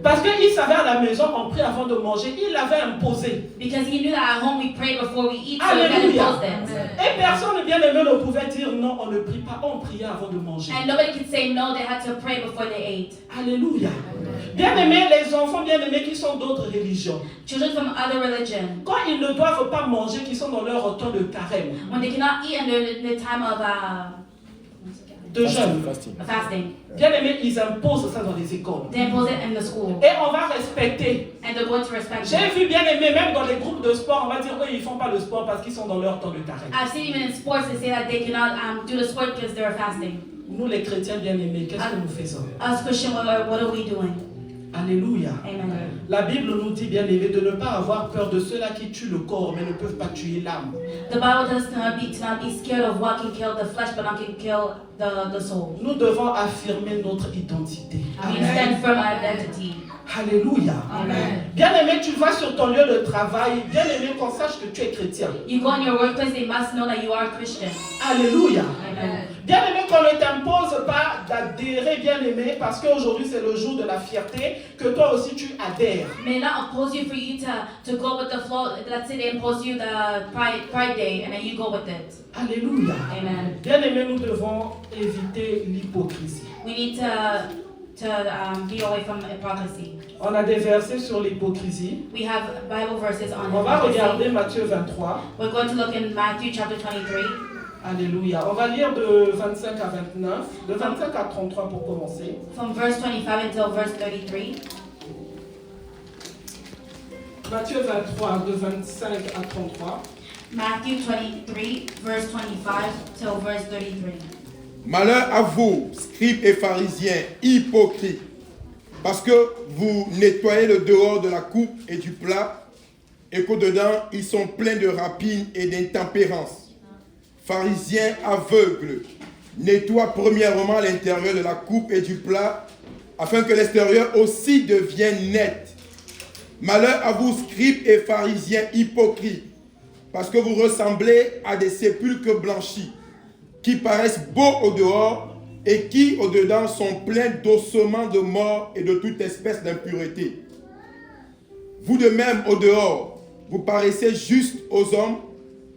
Parce qu'il savait à la maison, on prie avant de manger, il l'avait imposé. Because he knew that at home we prayed before we eat, so he had Alléluia. imposed it. Et personne bien aimé ne pouvait dire non, on ne prie pas, on priait avant de manger. And nobody could say no, they had to pray before they ate. Alléluia. Bien aimé, les enfants bien aimés qui sont d'autres religions, Children from other religion, quand ils ne doivent pas manger, qui sont dans leur temps de carême, when they cannot eat in the time of de jeûne, fasting, bien aimé, ils imposent ça dans les écoles. they impose it in the school. Et on va respecter. And they're going to respect it. J'ai vu bien aimé, même dans les groupes de sport, on va dire eux ils font pas le sport parce qu'ils sont dans leur temps de carême. I've seen even in sports they say that they cannot do the sport because they're fasting. Nous les chrétiens bien aimés, qu'est-ce que nous faisons? Us Christians, what are we doing? Alléluia. Amen. La Bible nous dit bien aimé de ne pas avoir peur de ceux-là qui tuent le corps mais ne peuvent pas tuer l'âme. The Bible tells us to not be scared of what can kill the flesh, but not can kill the soul. Nous devons affirmer notre identité. We need to stand firm on identity. Alléluia. Amen. Bien aimé, tu vas sur ton lieu de travail, bien aimé qu'on sache que tu es chrétien. You go in your workplace, they must know that you are a Christian. Alléluia. Amen. Bien aimé, qu'on ne t'impose pas d'adhérer, bien aimé, parce qu'aujourd'hui c'est le jour de la fierté, que toi aussi tu adhères. May not oppose you for you to go with the flow. Let's say they impose you the Pride Day, and then you go with it. Alléluia. Amen. Bien aimé, nous devons éviter l'hypocrisie. We need to be away from hypocrisy. On a des versets sur l'hypocrisie. We have Bible verses on On va hypocrisy. regarder Matthieu 23. We're going to look in Matthew chapter 23. Alléluia. On va lire de 25 à 29, de 25 à 33 pour commencer. From verse 25 until verse 33. Matthieu 23, de 25 à 33. Matthew 23, verse 25 till verse 33. Malheur à vous, scribes et pharisiens, hypocrites, parce que vous nettoyez le dehors de la coupe et du plat, et qu'au-dedans, ils sont pleins de rapines et d'intempérance. Pharisiens aveugles, nettoie premièrement l'intérieur de la coupe et du plat, afin que l'extérieur aussi devienne net. Malheur à vous, scribes et pharisiens hypocrites, parce que vous ressemblez à des sépulcres blanchis, qui paraissent beaux au dehors et qui au dedans sont pleins d'ossements de mort et de toute espèce d'impureté. Vous de même au dehors, vous paraissez juste aux hommes,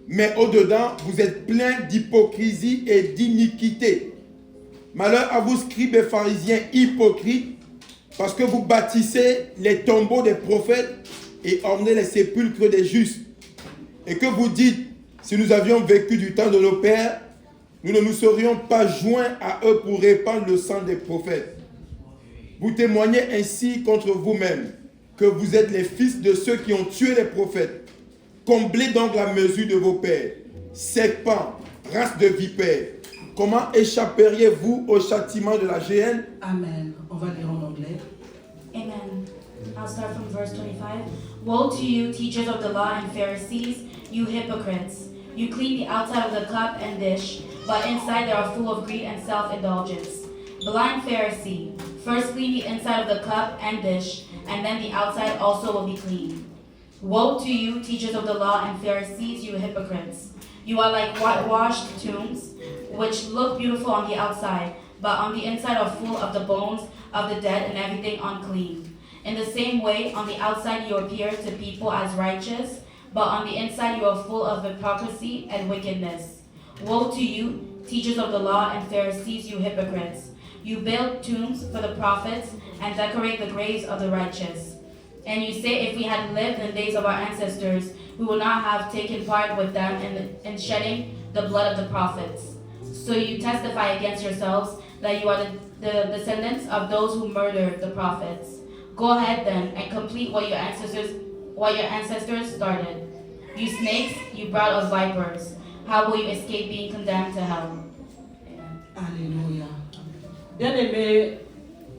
mais au dedans vous êtes pleins d'hypocrisie et d'iniquité. Malheur à vous, scribes et pharisiens hypocrites, parce que vous bâtissez les tombeaux des prophètes et ornez les sépulcres des justes. Et que vous dites, si nous avions vécu du temps de nos pères, nous ne nous serions pas joints à eux pour répandre le sang des prophètes. Vous témoignez ainsi contre vous-même que vous êtes les fils de ceux qui ont tué les prophètes. Comblez donc la mesure de vos pères. Serpents, race de vipères, comment échapperiez-vous au châtiment de la géhenne? Amen. On va lire en anglais. Amen. I'll start from verse 25. Woe to you, teachers of the law and Pharisees, you hypocrites! You clean the outside of the cup and dish, but inside they are full of greed and self-indulgence. Blind Pharisee, First clean the inside of the cup and dish, and then the outside also will be clean. Woe to you, teachers of the law and Pharisees, you hypocrites! You are like whitewashed tombs, which look beautiful on the outside, but on the inside are full of the bones of the dead and everything unclean. In the same way, on the outside you appear to people as righteous, but on the inside you are full of hypocrisy and wickedness. Woe to you, teachers of the law and Pharisees, you hypocrites! You build tombs for the prophets and decorate the graves of the righteous. And you say, if we had lived in the days of our ancestors, we would not have taken part with them in shedding the blood of the prophets. So you testify against yourselves that you are the descendants of those who murdered the prophets. Go ahead then and complete what your ancestors started. You snakes, you brood of vipers, how will you escape being condemned to hell? Alléluia. Bien-aimés,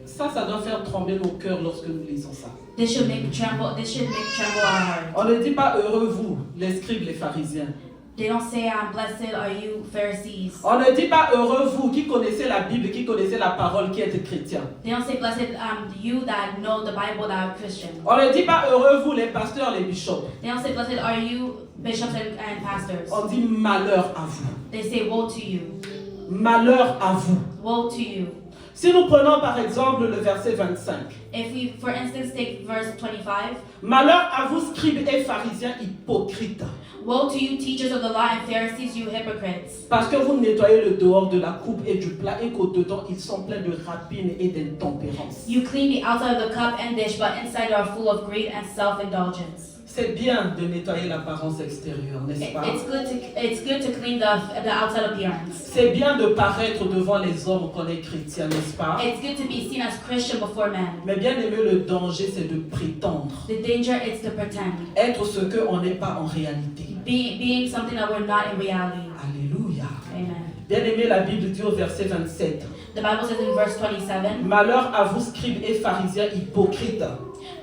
ça doit faire trembler nos cœurs lorsque nous lisons ça. This should make tremble our heart. On ne dit pas heureux vous, les scribes, les pharisiens. They don't say, blessed are you, Pharisees. On ne dit pas heureux vous qui connaissez la Bible, qui connaissez la parole, qui êtes chrétien. They don't say, blessed you that know the Bible, that are Christian. On ne dit pas heureux vous, les pasteurs, les bishops. They don't say, blessed are you, bishops and pastors. On dit malheur à vous. They say, woe to you. Malheur à vous. Woe to you. Si nous prenons par exemple le verset 25. If we, for instance, take verse 25. Malheur à vous, scribes et pharisiens hypocrites. Woe to you, teachers of the law and Pharisees, you hypocrites! Parce que vous nettoyez le dehors de la coupe et du plat et qu'au-dedans ils sont pleins de rapines et d'intempérance. You clean the outside of the cup and dish, but inside you are full of greed and self-indulgence. C'est bien de nettoyer l'apparence extérieure, n'est-ce pas? It's good to clean the outside appearance. C'est bien de paraître devant les hommes qu'on est chrétien, n'est-ce pas? It's good to be seen as Christian before men. Mais bien aimé, le danger c'est de prétendre. The danger is to pretend. Être ce qu'on n'est pas en réalité. Being something that we're not in reality. Alléluia. Amen. Bien aimé, la Bible dit au verset 27. The Bible says in verse 27. Malheur à vous, scribes et pharisiens hypocrites.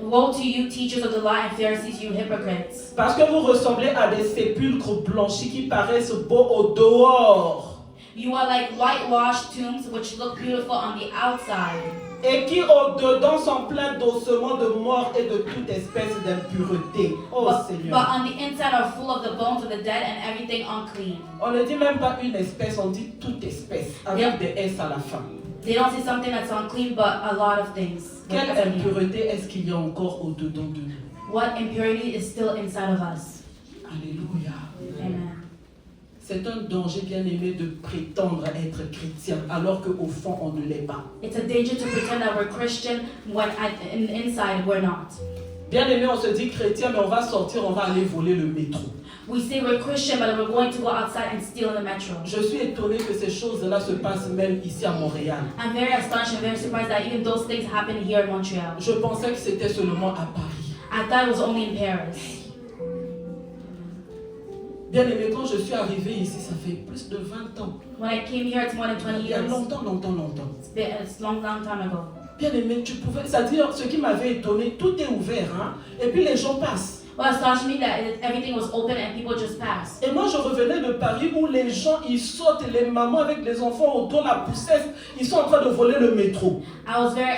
Woe to you, teachers of the law and Pharisees, you hypocrites! Parce que vous ressemblez à des sépulcres blanchis qui paraissent beaux au dehors. You are like whitewashed tombs which look beautiful on the outside. Et qui au-dedans sont pleins d'ossements de mort et de toute espèce d'impureté. Oh Seigneur. But on the inside are full of the bones of the dead and everything unclean. On ne dit même pas une espèce, on dit toute espèce, avec des S à la fin. They don't say something that's unclean, but a lot of things. Quelle impureté est-ce qu'il y a encore au-dedans de nous? What impurity is still inside of us? Alléluia. Amen. C'est un danger, bien aimé, de prétendre être chrétien alors qu'au fond on ne l'est pas. It's a danger to pretend that we're Christian when inside we're not. Bien aimé, on se dit chrétien, mais on va sortir, on va aller voler le métro. We say we're Christian, but we're going to go outside and steal in the metro. Je suis étonné que ces choses-là se passent même ici à Montréal. I'm very astonished and very surprised that even those things happen here in Montreal. Je pensais que c'était seulement à Paris. I thought it was only in Paris. Bien aimé, quand je suis arrivé ici, ça fait plus de 20 ans. When I came here, it's more than 20 Il y a years. longtemps. It's long time ago. Bien aimé, tu pouvais, c'est-à-dire ce qui m'avait étonné, tout est ouvert, hein, et puis les gens passent. Well, it astonished me that everything was open and people just passed. Et moi, je revenais de Paris où les gens, ils sautent, les mamans avec les enfants autour de la poussette, ils sont en train de voler le métro. I was very,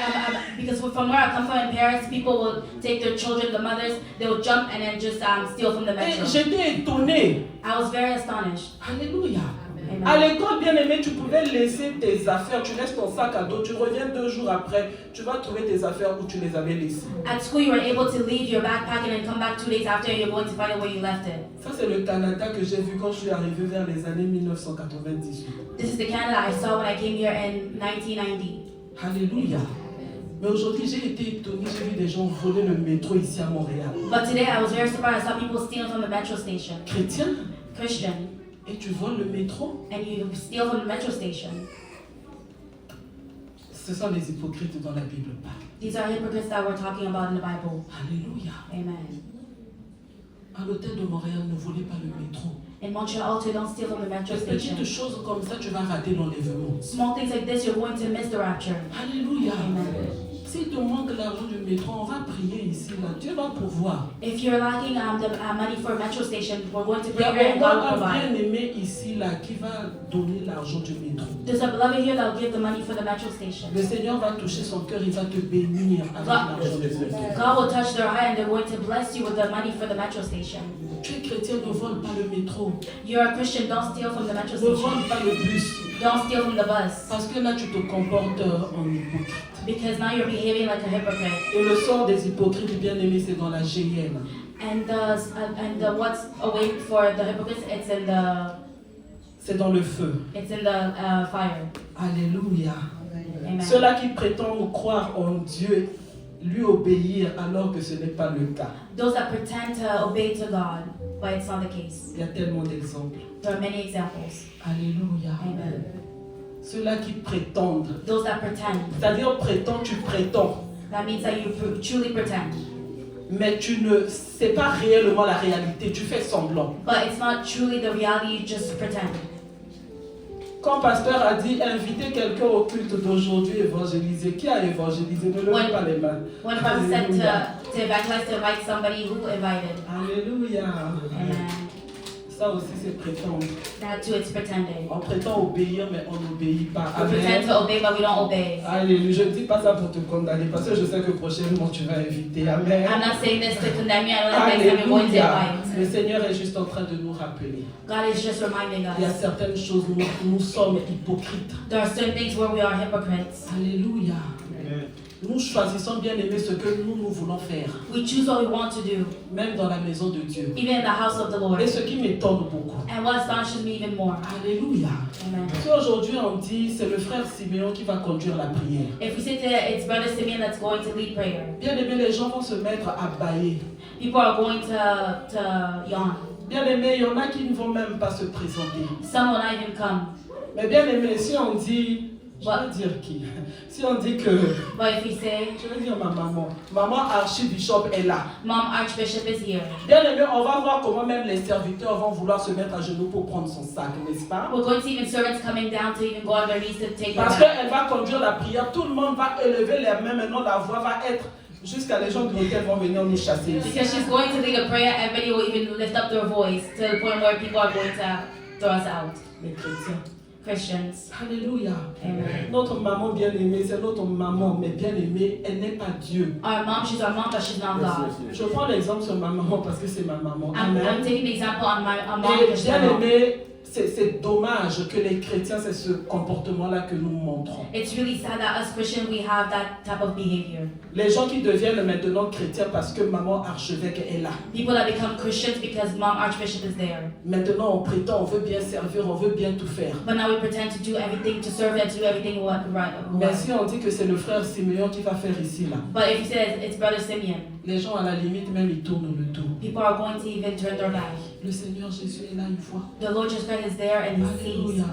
because from where I come from in Paris, people would take their children, the mothers, they would jump and then just steal from the metro. Et j'étais étonné. I was very astonished. Alléluia. Amen. À l'école, bien aimé, tu pouvais laisser tes affaires, tu laisses ton sac à dos, tu reviens 2 jours après, tu vas trouver tes affaires où tu les avais laissées. At school, you were able to leave your backpack and then come back 2 days after, and you're going to find out where you left it. Ça, c'est le Canada que j'ai vu quand je suis arrivé vers les années 1998. This is the Canada I saw when I came here in 1990. Alléluia. Mais aujourd'hui, j'ai été étonné, j'ai vu des gens voler le métro ici à Montréal. But today, I was very surprised. I saw people stealing from the metro station. Chrétien, Christian, et tu voles le métro? and you steal from the metro station. Ce sont les hypocrites dont la Bible parle. These are hypocrites that we're talking about in the Bible. Alléluia. Amen. À l'hôtel de Montréal, ne volez pas le métro. In Montreal, too, don't steal from the metro Des station. petites choses comme ça, tu vas rater l'enlèvement. Small things like this, you're going to miss the rapture. Alléluia. Amen. S'il te manque l'argent du métro, on va prier ici, là. Dieu va pouvoir. If you're lacking the money for a metro station, we're going to Il y a pray and God will un provide. bien-aimé ici, là, qui va donner l'argent du métro. There's a beloved here that will give the money for the metro station. Le Seigneur va toucher son cœur, il va te bénir avec l'argent du métro. God will touch their heart and they're going to bless you with the money for the metro station. Tu es chrétien, ne vole pas le métro. You're a Christian, don't steal from the metro Ne station. vole pas le bus. Don't steal from the bus. Parce que là, tu te comportes en hypocrite. Because now you're behaving like a hypocrite. Et le sort des hypocrites, bien-aimés, c'est dans la GM. And what's awaiting for the hypocrites, C'est dans le feu. it's in the fire. Alléluia. Amen. Ceux-là qui prétendent croire en Dieu, lui obéir alors que ce n'est pas le cas. Those that pretend to obey to God, but it's not the case. Il y a tellement d'exemples. There are many examples. Alléluia. Amen. Ceux-là qui prétendent. Those that pretend, C'est-à-dire prétends, tu prétends. that means that you truly pretend. Mais tu ne sais pas réellement la réalité, tu fais semblant. But it's not truly the reality, you just pretend. Quand pasteur a dit inviter quelqu'un au culte d'aujourd'hui, évangéliser, qui a évangélisé? Ne levez pas les mains. When the pastor said Alléluia. to evangelize, to invite somebody, who invited? Alléluia. Amen. Ça aussi c'est prétendre. That too, it's pretending. On prétend obéir mais on n'obéit pas. We pretend Amen. to obey, but we don't obey. Alléluia. Je ne dis pas ça pour te condamner parce que je sais que prochainement tu vas inviter. Amen. I'm not saying this to condemn you. I know that next time you're going to Alléluia. invite. Le Seigneur est juste en train de nous rappeler. God is just reminding Il y a us. certaines choses où nous sommes hypocrites. There are certain things where we are hypocrites. Alléluia. Nous choisissons bien aimer ce que nous voulons faire, We choose what we want to do, même dans la maison de Dieu. even in the house of the Lord. Et ce qui m'étonne beaucoup. And what astonishes me even more. Alléluia. Amen. Si aujourd'hui on dit c'est le frère Siméon qui va conduire la prière, If we say today it's Brother Simeon that's going to lead prayer, bien aimé, les gens vont se mettre à bâiller. people are going to yawn. Bien aimé, il y en a qui ne vont même pas se présenter. Some will not even come. Mais bien aimé, si on dit, je vais dire qui? Si on dit que, But if we say, je vais dire ma maman archibishop est là. Mom Archbishop is here, Bien aimé, on va voir comment même les serviteurs vont vouloir se mettre à genoux pour prendre son sac, n'est-ce pas? we're going to see even servants coming down to even go on their knees to take their Parce back. qu'elle va conduire la prière, tout le monde va élever les mains, maintenant la voix va être, jusqu'à les gens de l'hôtel vont venir nous chasser. Because she's going to lead a prayer, everybody will even lift up their voice to the point where people are going to throw us out. Les chrétiens. Christians. Alléluia. Amen. Notre maman bien-aimée, c'est notre maman, mais bien-aimée, elle n'est pas Dieu. Our mom, she's our mom, but she's not God. Je prends l'exemple sur ma maman parce que c'est ma maman. I'm Amen. taking the example on my mom Et because she's my mom. bien-aimée, c'est dommage que les chrétiens, c'est ce comportement-là que nous montrons. It's really sad that us Christians, we have that type of behavior. Les gens qui deviennent maintenant chrétiens parce que maman archevêque est là. People that become Christians because mom Archbishop is there. Maintenant, on prétend, on veut bien servir, on veut bien tout faire. But now we pretend to do everything, to serve and to do everything right. Mais si on dit que c'est le frère Siméon qui va faire ici, là, But if you say it's Brother Simeon, les gens à la limite même ils tournent le dos. people are going to even turn their back. Le Seigneur Jésus est là, il voit. The Lord Jesus Christ is there and He Alléluia.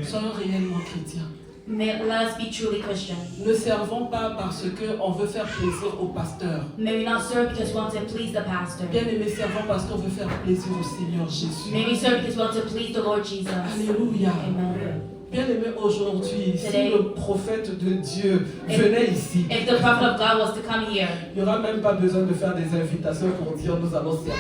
sees. Soyons réellement chrétiens. Let us be truly Christian. Ne servons pas parce qu'on veut faire plaisir au pasteur. May we not serve because we want to please the pastor. Bien aimé, servons parce qu'on veut faire plaisir au Seigneur Jésus. May we serve because we want to please the Lord Jesus. Alléluia. Amen. Bien aimé, aujourd'hui, si Today. le prophète de Dieu venait ici, If the prophet of God was to come here, il n'y aura même pas besoin de faire des invitations pour dire nous allons servir.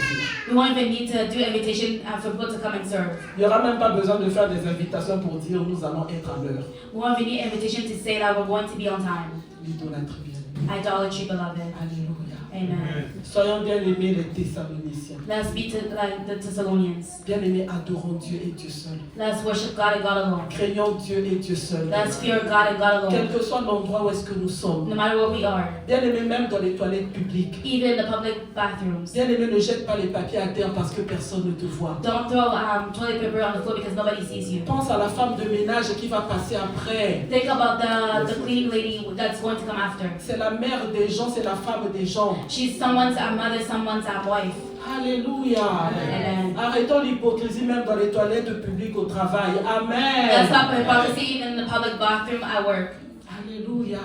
we won't even need to do invitation for people to come and serve. Il n'y aura même pas besoin de faire des invitations pour dire nous allons être à l'heure. We won't even need invitation to say that we're going to be on time. L'idolâtrie, bien aimé. Idolatry, beloved. Alléluia. Amen. Soyons bien aimés les Thessaloniciens. Let's be like the Thessalonians. Bien aimés, adorons Dieu et Dieu seul. Let's worship God and God alone. Craignons Dieu et Dieu seul. Let's fear God and God Quel alone. que soit l'endroit où est-ce que nous sommes. No matter where we are, Bien aimé, même dans les toilettes publiques. even in the public bathrooms. Bien aimé, ne jette pas les papiers à terre parce que personne ne te voit. Don't throw toilet paper on the floor because nobody sees you. Pense à la femme de ménage qui va passer après. Think about the cleaning lady that's going to come after. C'est la mère des gens, c'est la femme des gens. She's someone's mother, someone's wife. Alléluia. Amen. Arrêtons l'hypocrisie même dans les toilettes publiques au travail. Let's Amen. stop hypocrisy even in the public bathroom at work. Alléluia.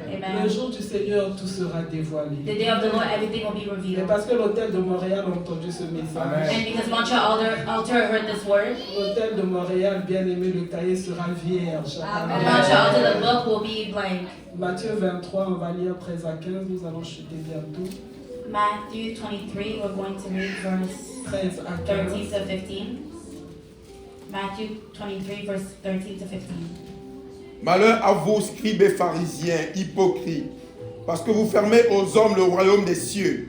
Le Amen. jour du Seigneur, tout sera dévoilé. The day of the Lord, everything will be Mais revealed. parce que l'hôtel de Montréal a entendu ce message. And because Montreal altar heard this word, L'hôtel de Montréal, bien aimé, le cahier sera vierge. Montreal altar, the book will be blank. Matthieu 23, on va lire 13 à 15, nous allons chuter bientôt. Matthew 23, we're going to read verse 13 à 13 15. to 15. Matthew 23, verse 13 to 15. Malheur à vous, scribes et pharisiens, hypocrites, parce que vous fermez aux hommes le royaume des cieux.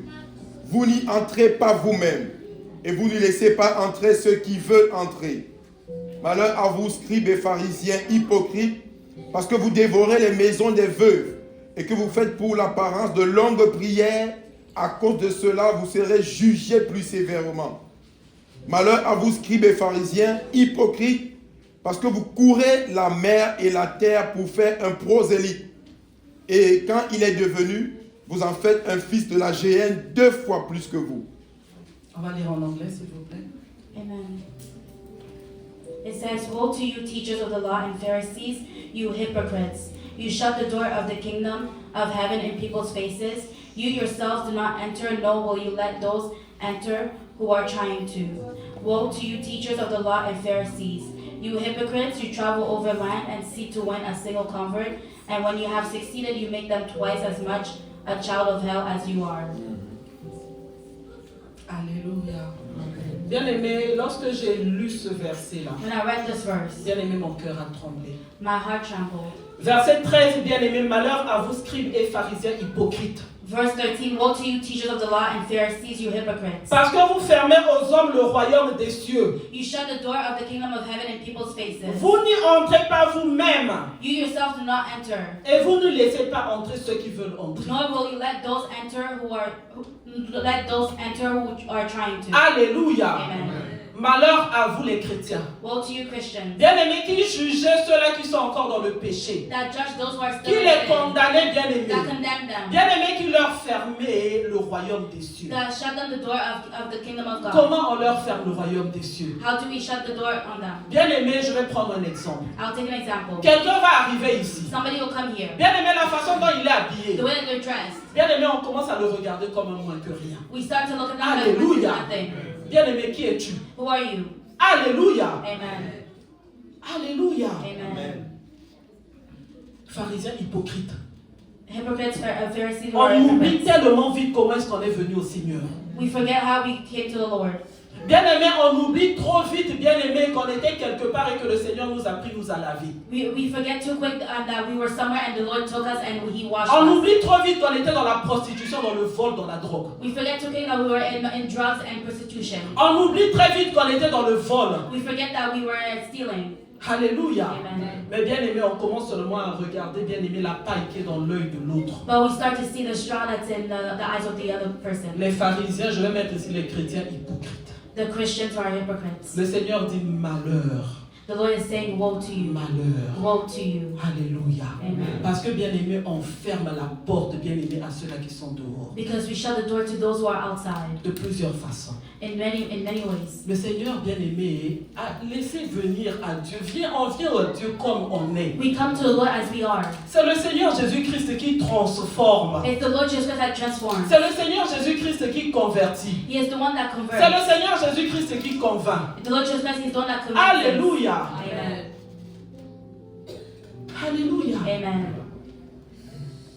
Vous n'y entrez pas vous-même, et vous ne laissez pas entrer ceux qui veulent entrer. Malheur à vous, scribes et pharisiens, hypocrites, parce que vous dévorez les maisons des veuves, et que vous faites pour l'apparence de longues prières. À cause de cela, vous serez jugés plus sévèrement. Malheur à vous, scribes et pharisiens, hypocrites, parce que vous courez la mer et la terre pour faire un prosélyte. Et quand il est devenu, vous en faites un fils de la géhenne 2 fois plus que vous. On va lire en anglais, s'il vous plaît. Amen. It says, "Woe to you, teachers of the law and Pharisees, you hypocrites! You shut the door of the kingdom of heaven in people's faces. You yourselves do not enter, nor will you let those enter who are trying to. Woe to you, teachers of the law and Pharisees! You hypocrites, you travel over land and seek to win a single convert, and when you have succeeded, you make them twice as much a child of hell as you are." Alléluia. Bien-aimé, lorsque j'ai lu ce verset-là, When I read this verse, bien-aimé, mon cœur a tremblé. my heart trembled. Verset 13, bien-aimé, malheur à vous, scribes et pharisiens hypocrites. Verse 13, "Woe to you, teachers of the law and Pharisees, you hypocrites! Parce que vous fermez aux hommes le royaume des cieux. You shut the door of the kingdom of heaven in people's faces. Vous n'y entrez pas vous-même. You yourself do not enter, Et vous ne laissez pas entrer ceux qui veulent entrer. nor will you let those enter who are trying to." Alléluia. Amen. Malheur à vous les chrétiens. Woe to you, Christians, Bien-aimés, qui jugez ceux-là qui sont encore dans le péché. that judge those who are Qui still in les sin, condamnez, that bien-aimés. condemn them, Bien-aimés, qui leur fermez le royaume des cieux. that shut them the door of the kingdom of God. Comment on leur ferme le royaume des cieux? How do we shut the door on them? Bien-aimés, je vais prendre un exemple. I'll take an example. Quelqu'un va arriver ici. Somebody will come here. Bien-aimé, la façon dont il est habillé. The way that they're dressed, Bien-aimé, on commence à le regarder comme un moins que rien. we start to look at them Alléluia. as nothing. Bien-aimé, qui es-tu? Who are you? Alléluia. Amen. Alléluia. Amen. Pharisiens hypocrites. Hypocrites, Pharisees who are On oublie hypocrites. tellement vite comment est-ce qu'on est venu au Seigneur. We forget how we came to the Lord. Bien-aimé, on oublie trop vite, bien-aimé, qu'on était quelque part et que le Seigneur nous a pris, nous a lavé. We forget too quick that we were somewhere and the Lord took us and He washed On us. oublie trop vite qu'on était dans la prostitution, dans le vol, dans la drogue. We forget too quick that we were in drugs and prostitution. On oublie très vite qu'on était dans le vol. We forget that we were stealing. Alléluia. Amen. Mais bien-aimé, on commence seulement à regarder, bien-aimé, la paille qui est dans l'œil de l'autre. But we start to see the straw that's in the eyes of the other person. Les pharisiens, je vais mettre ici les chrétiens hypocrites. The Christians are hypocrites. Le Seigneur dit malheur, The Lord is saying, "Woe to you, malheur. woe to you." Alléluia. Amen. Parce que bien-aimé, on ferme la porte, bien-aimé, à ceux-là qui sont dehors. Because we shut the door to those who are outside De plusieurs façons. in many ways. Le Seigneur bien-aimé a laissé venir à Dieu. On vient à Dieu comme on est. We come to the Lord as we are. C'est le Seigneur Jésus-Christ qui transforme. It's the Lord Jesus Christ that transforms. C'est le Seigneur Jésus-Christ qui convertit. He is the one that C'est le converts. Seigneur Jésus-Christ qui convainc. The Lord Jesus Christ is the one that converts. Alléluia. Amen. Alléluia. Amen.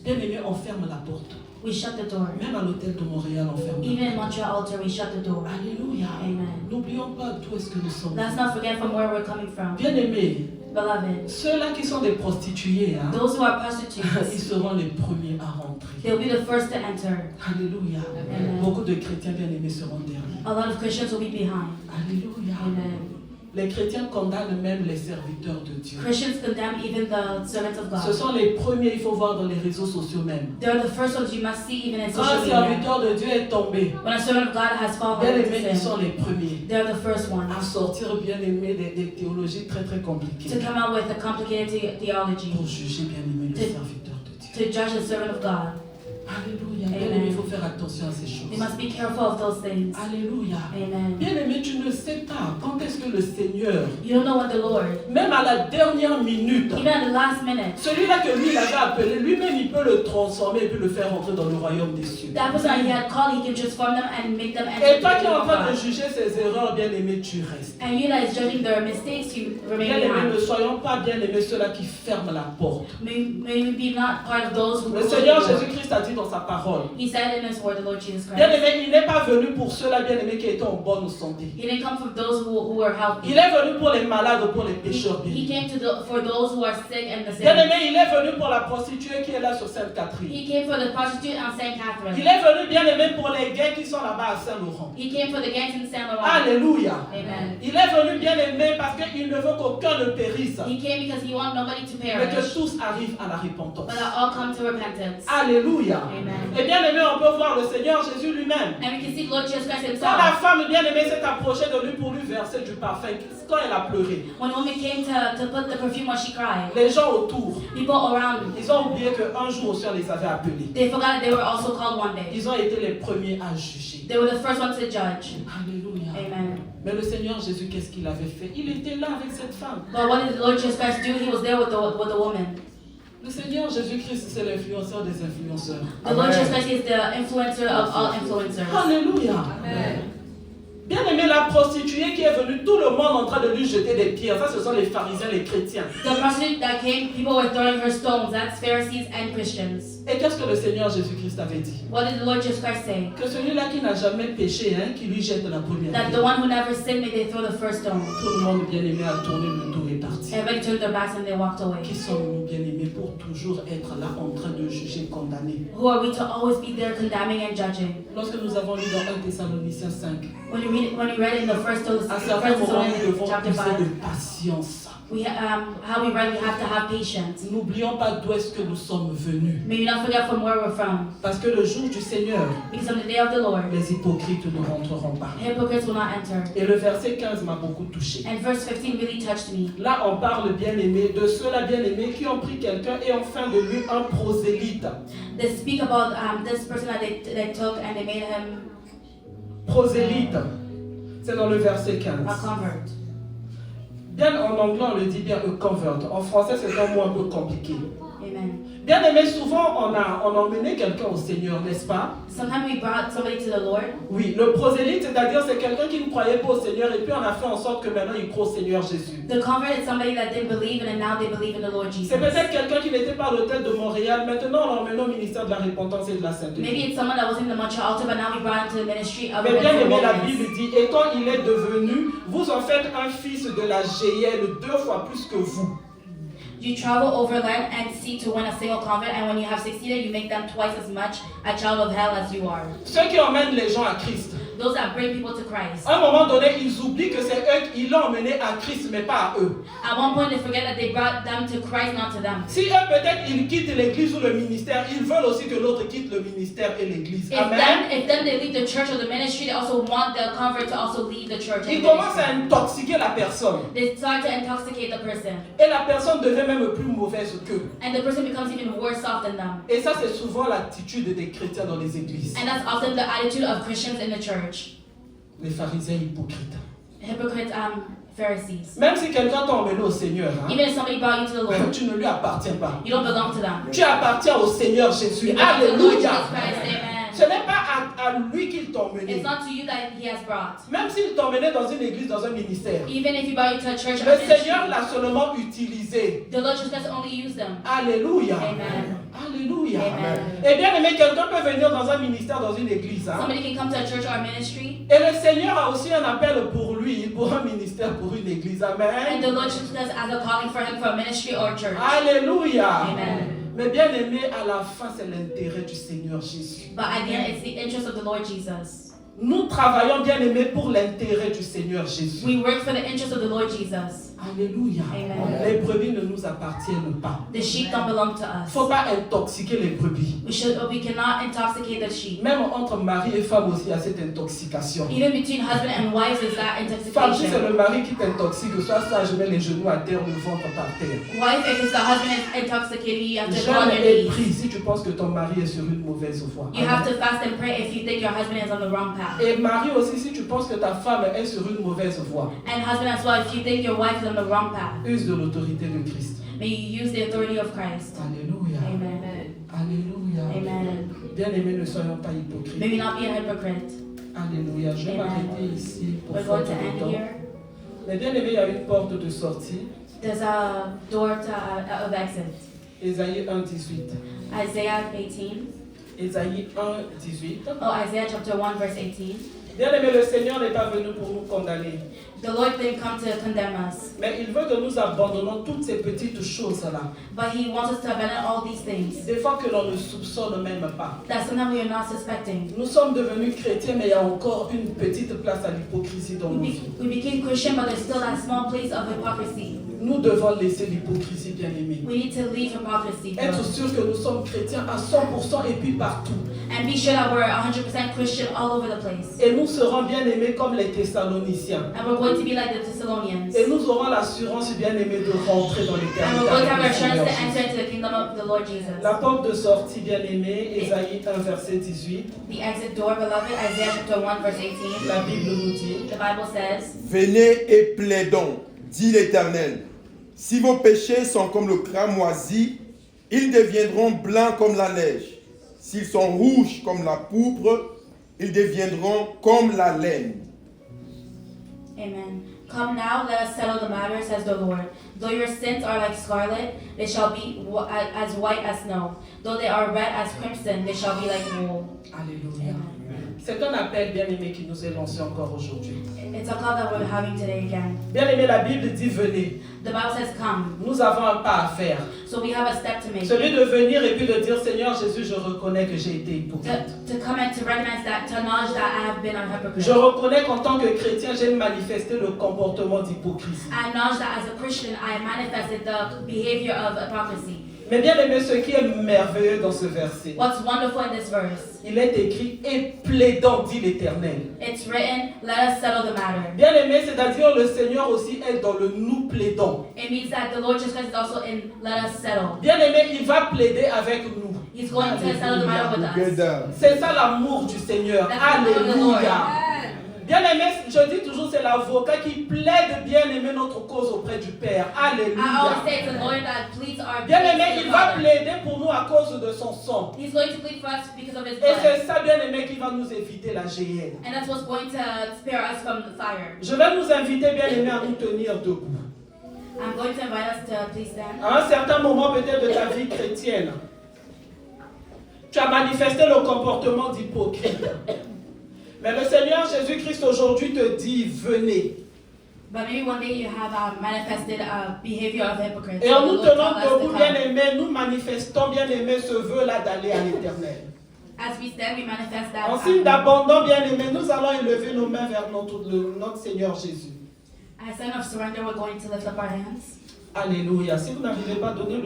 Bien-aimé, on ferme la porte. We shut the door. Même à l'hôtel de Montréal, on ferme la Even in porte. Montreal altar, we shut the door. Alléluia. Amen. N'oublions pas d'où est-ce que nous sommes. Let's not forget from where we're coming from. Bien-aimé, Beloved, ceux-là qui sont des prostituées, hein, those who are ils prostitutes, seront les premiers à rentrer. they'll be the first to enter. Alléluia. Amen. Beaucoup de chrétiens bien-aimés seront derniers. A lot of Christians will be behind. Alléluia. Amen. Les chrétiens condamnent même les serviteurs de Dieu. Christians condemn even the servants of Ce God. sont les premiers, il faut voir dans les réseaux sociaux même. They're the first ones you must see even in Quand un social media. serviteur de Dieu est tombé, When a servant of God has fallen bien-aimés, into ils sin, sont les premiers they're the first ones à sortir, bien-aimés, des théologies très très compliquées to come out with a complicated theology, pour juger, bien-aimés, le To- serviteur de Dieu. to judge the servant of God. Alléluia. Amen. Bien-aimé, il faut faire attention à ces We choses. must be careful of those things. Alléluia. Amen. Bien-aimé, tu ne sais pas quand est-ce que le Seigneur, You don't know what the Lord, même à la dernière minute, even at the last minute, celui-là que lui il avait appelé, lui-même il peut le transformer et puis le faire entrer dans le royaume des cieux. that person he had called, he can transform them and make them enter Et the toi qui es kingdom en of train de God. juger ses erreurs, bien-aimé, tu restes. And you that is judging their mistakes, you remain Bien-aimé, ne behind. soyons pas bien-aimés ceux-là qui ferment la porte. May we be not part of those who Le close Seigneur the door. Jésus-Christ a dit dans sa parole, He said in his word, the Lord Jesus Christ, bien-aimé, il n'est pas venu pour ceux-là, bien-aimés, qui étaient en bonne santé. he didn't come for those who were healthy. Il est venu pour les malades, pour les pécheurs, He bien-aimés. came for those who are sick and the sick. Bien-aimé, il est venu pour la prostituée qui est là sur Sainte-Catherine. He came for the prostitute on St. Il Catherine. est venu, bien-aimé, pour les gays qui sont là-bas à Saint-Laurent. He came for the gangs in Saint Laurent. Alléluia. Amen. Il est venu, bien-aimé, parce qu'il ne veut qu'aucun ne périsse, He came because he wanted nobody to mais que perish, tous arrivent à la repentance. but that all come to repentance. Alléluia. Amen. Et bien aimé, on peut voir le Seigneur Jésus lui-même. And we can see Lord Jesus Christ Quand la himself. femme bien-aimée s'est approchée de lui pour lui verser du parfum, quand elle a pleuré, When a woman came to put the perfume on, she cried. les gens autour, People around, ils ont oublié qu'un jour aussi on les avait appelés. they forgot that they were also called one day. Ils ont été les premiers à juger. They were the first ones to judge. Alléluia. Amen. Mais le Seigneur Jésus, qu'est-ce qu'il avait fait? Il était là avec cette femme. But what did the Lord Jesus Christ do? He was there with the woman. Le Seigneur Jésus-Christ, c'est l'influenceur des influenceurs. The Lord Jesus Christ is the influencer of all influencers. Alléluia. Bien aimé, la prostituée qui est venue, tout le monde en train de lui jeter des pierres. Ça, ce sont les pharisiens, les chrétiens. The prostitute that came, people were throwing her stones. That's Pharisees and Christians. Et qu'est-ce que le Seigneur Jésus-Christ avait dit? What did the Lord Jesus Christ say? Que celui-là qui n'a jamais péché, qui lui jette la première That the pierre. one who never sinned, may they throw the first stone. Tout le monde, bien aimé, a tourné le dos et est parti. Everybody turned their backs and they walked away. Qui sommes-nous, bien aimés, pour toujours être là en train de juger, condamner? Who are we to always be there condemning and judging? Lorsque nous avons lu dans 1 Thessaloniciens 5, When you read in the first à certains moments, nous devons chapter user 5, de patience. how we read, we have to have patience. N'oublions pas d'où est-ce que nous sommes venus. May you not forget from where we're from. Parce que le jour du Seigneur, Because on the day of the Lord, les hypocrites ne rentreront pas. hypocrites will not enter. Et le verset 15 m'a beaucoup touché. And verse 15 really touched me. Là, on parle, bien aimé, de ceux-là, bien aimés, qui ont pris quelqu'un et ont fait de lui un prosélyte. They speak about this person that they took and they made him Prosélyte. C'est dans le verset 15. a convert. Bien en anglais, on le dit bien a convert. En français, c'est un mot un peu compliqué. Amen. Bien aimé, souvent, on a emmené quelqu'un au Seigneur, n'est-ce pas? Sometimes we brought somebody to the Lord. Oui, le prosélyte, c'est-à-dire c'est quelqu'un qui ne croyait pas au Seigneur et puis on a fait en sorte que maintenant il croit au Seigneur Jésus. The convert is somebody that didn't believe and now they believe in the Lord Jesus. C'est peut-être quelqu'un qui n'était pas à l'hôtel de Montréal. Maintenant, on l'emmène au ministère de la repentance et de la sainteté. Maybe it's someone that was in the Montreal altar, but now we brought him to the ministry of Mais bien aimé, la holiness. Bible dit, et quand il est devenu, vous en faites un fils de la géhenne 2 fois plus que vous. You travel overland and seek to win a single convert, and when you have succeeded, you make them twice as much a child of hell as you are. Ceux qui emmènent les gens à Christ. Those that bring people to Christ. À un moment donné, ils oublient que c'est eux qui l'ont emmené à Christ, mais pas à eux. At one point, they forget that they brought them to Christ, not to them. Si eux, peut-être, ils quittent l'église ou le ministère, ils veulent aussi que l'autre quitte le ministère et l'église. Amen. If then they leave the church or the ministry, they also want the convert to also leave the church. Ils And commencent à ministry. intoxiquer la personne. They start to intoxicate the person, Et la personne devient même plus mauvaise qu'eux. and the person becomes even worse off than them. Et ça, c'est souvent l'attitude des chrétiens dans les églises. And that's often the attitude of Christians in the church. Les pharisiens hypocrites. Hypocrites, Pharisees. Même si quelqu'un t'a emmené au Seigneur, Even if somebody brought you to the Lord, tu ne lui appartiens pas. you don't belong to them. Tu appartiens au Seigneur Jésus. You belong to the Lord Jesus Alléluia. Christ. Amen. Ce n'est pas à lui qu'il t'a emmené. It's not to you that He has brought. Même s'il t'a emmené dans une église, dans un ministère. Even if He brought you to a church, or Le ministry, Seigneur l'a seulement utilisé. the Lord Jesus Christ only used them. Alléluia. Amen. Alléluia. Amen. Et bien aimé, quelqu'un peut venir dans un ministère, dans une église. Somebody can come to a church or a ministry, Et le Seigneur a aussi un appel pour lui, pour un ministère, pour une église. and Amen. the Lord Jesus Christ has a calling for him for a ministry or a church. Alléluia. Amen. Mais bien aimé, à la fin, c'est l'intérêt du Seigneur Jésus. But at the end, it's the interest of the Lord Jesus. Nous travaillons, bien aimé, pour l'intérêt du Seigneur Jésus. We work for the interest of the Lord Jesus. Alléluia. Amen. Les brebis ne nous appartiennent pas. The sheep don't belong to Il ne us. faut pas intoxiquer les brebis. We cannot intoxicate the sheep. Même entre mari et femme aussi, il y a cette intoxication. Even between husband and wife is that Femme, si c'est intoxication. le mari qui t'intoxique, sois sage, mets les genoux à terre, le ventre par terre. Wife, if it's the husband is intoxicated, you have to go on Jeûne your et knees. prie si tu penses que ton mari est sur une mauvaise voie. You have to fast and pray if you think your husband is on the wrong path. Et mari aussi si tu penses que ta femme est sur une mauvaise voie. And husband as well, if you think your wife is on the wrong path. Use de l'autorité de Christ. May you use the authority of Christ. Alléluia. Amen. Alléluia. Amen. Bien-aimés, ne soyons pas hypocrites. May we not be a hypocrite. Alléluia. Je vais Amen. m'arrêter ici pour We're going faute to de end temps. here. Mais bien aimé, il y a une porte de sortie. There's a door of exit. Ésaïe 1:18. Isaiah 18. Ésaïe 1:18. Oh, Isaiah chapter 1 verse 18. Bien aimé, le Seigneur n'est pas venu pour nous condamner. The Lord didn't come to condemn us, Mais il veut que nous abandonnons toutes ces petites choses-là. but He wants us to abandon all these things Des fois que l'on ne soupçonne même pas. that sometimes we are not suspecting. Nous sommes devenus chrétiens, mais il y a encore une petite place à l'hypocrisie dans nos vies. We became Christian, but there's still that small place of hypocrisy. Nous devons laisser l'hypocrisie, bien aimé. We need to leave hypocrisy Être sûr que nous sommes chrétiens à 100% et puis partout. and be sure that we're 100% Christian all over the place. Et nous serons bien aimés comme les Thessaloniciens. And we're going to be like the Thessalonians. Et nous aurons l'assurance, bien aimé, de rentrer dans And l'éternité. we're going to have avec our le chance Seigneur to Jésus. enter into the kingdom of the Lord Jesus. La porte de sortie, bien aimé, Ésaïe 1, verset 18. The exit door, beloved, Isaiah chapter 1 verse 18. La Bible nous dit: The Bible says, Venez et plaidons, dit l'Éternel. Si vos péchés sont comme le cramoisi, ils deviendront blancs comme la neige. S'ils sont rouges comme la pourpre, ils deviendront comme la laine. Amen. Come now, let us settle the matter, says the Lord. Though your sins are like scarlet, they shall be as white as snow. Though they are red as crimson, they shall be like wool. Alléluia. Amen. C'est un appel, bien aimé, qui nous est lancé encore aujourd'hui. It's a call that we're having today again. Bien aimé, la Bible dit: venez. The Bible says, come. Nous avons un pas à faire. So we have a step to make. Celui de venir et puis de dire: Seigneur Jésus, je reconnais que j'ai été hypocrite. To come and to recognize that, to acknowledge that I have been a hypocrite. Je reconnais qu'en tant que chrétien, j'ai manifesté le comportement d'hypocrisie. I acknowledge that as a Christian, I manifested the behavior of hypocrisy. Mais bien aimé, ce qui est merveilleux dans ce verset, What's wonderful in this verse, il est écrit: et plaidant, dit l'Éternel. it's written, let us settle the matter. Bien aimé, c'est-à-dire le Seigneur aussi est dans le nous plaidons. It means that the Lord Jesus Christ is also in let us settle. Bien aimé, il va plaider avec nous. He's going to settle the matter with us. Together. C'est ça l'amour du Seigneur. Alléluia. Bien aimé, je dis toujours, c'est l'avocat qui plaide, bien aimé, notre cause auprès du Père. I always Alléluia. say it's the Lord that pleads our Bien case aimé, to the il va Father. plaider pour nous à cause de son sang. He's going to plead for us because of His Et blood. c'est ça, bien aimé, qui va nous éviter la géhenne. And that's what's going to spare us from the fire. Je vais nous inviter, bien aimé, à nous tenir debout. I'm going to invite us to please stand. À un certain moment peut-être de ta vie chrétienne, tu as manifesté le comportement d'hypocrite. Mais le Seigneur Jésus-Christ aujourd'hui te dit: venez. But maybe one day you have manifested a behavior of hypocrite. Et en So nous the Lord tenant tells us to debout, bien come. aimé, nous manifestons, bien aimé, ce vœu-là d'aller à l'éternel. As we stand, we manifest that. En signe d'abandon, bien aimé, nous allons élever nos mains vers notre Seigneur Jésus. As a sign of surrender, we're going to lift up our hands. Alléluia. Si vous n'arrivez pas à donner le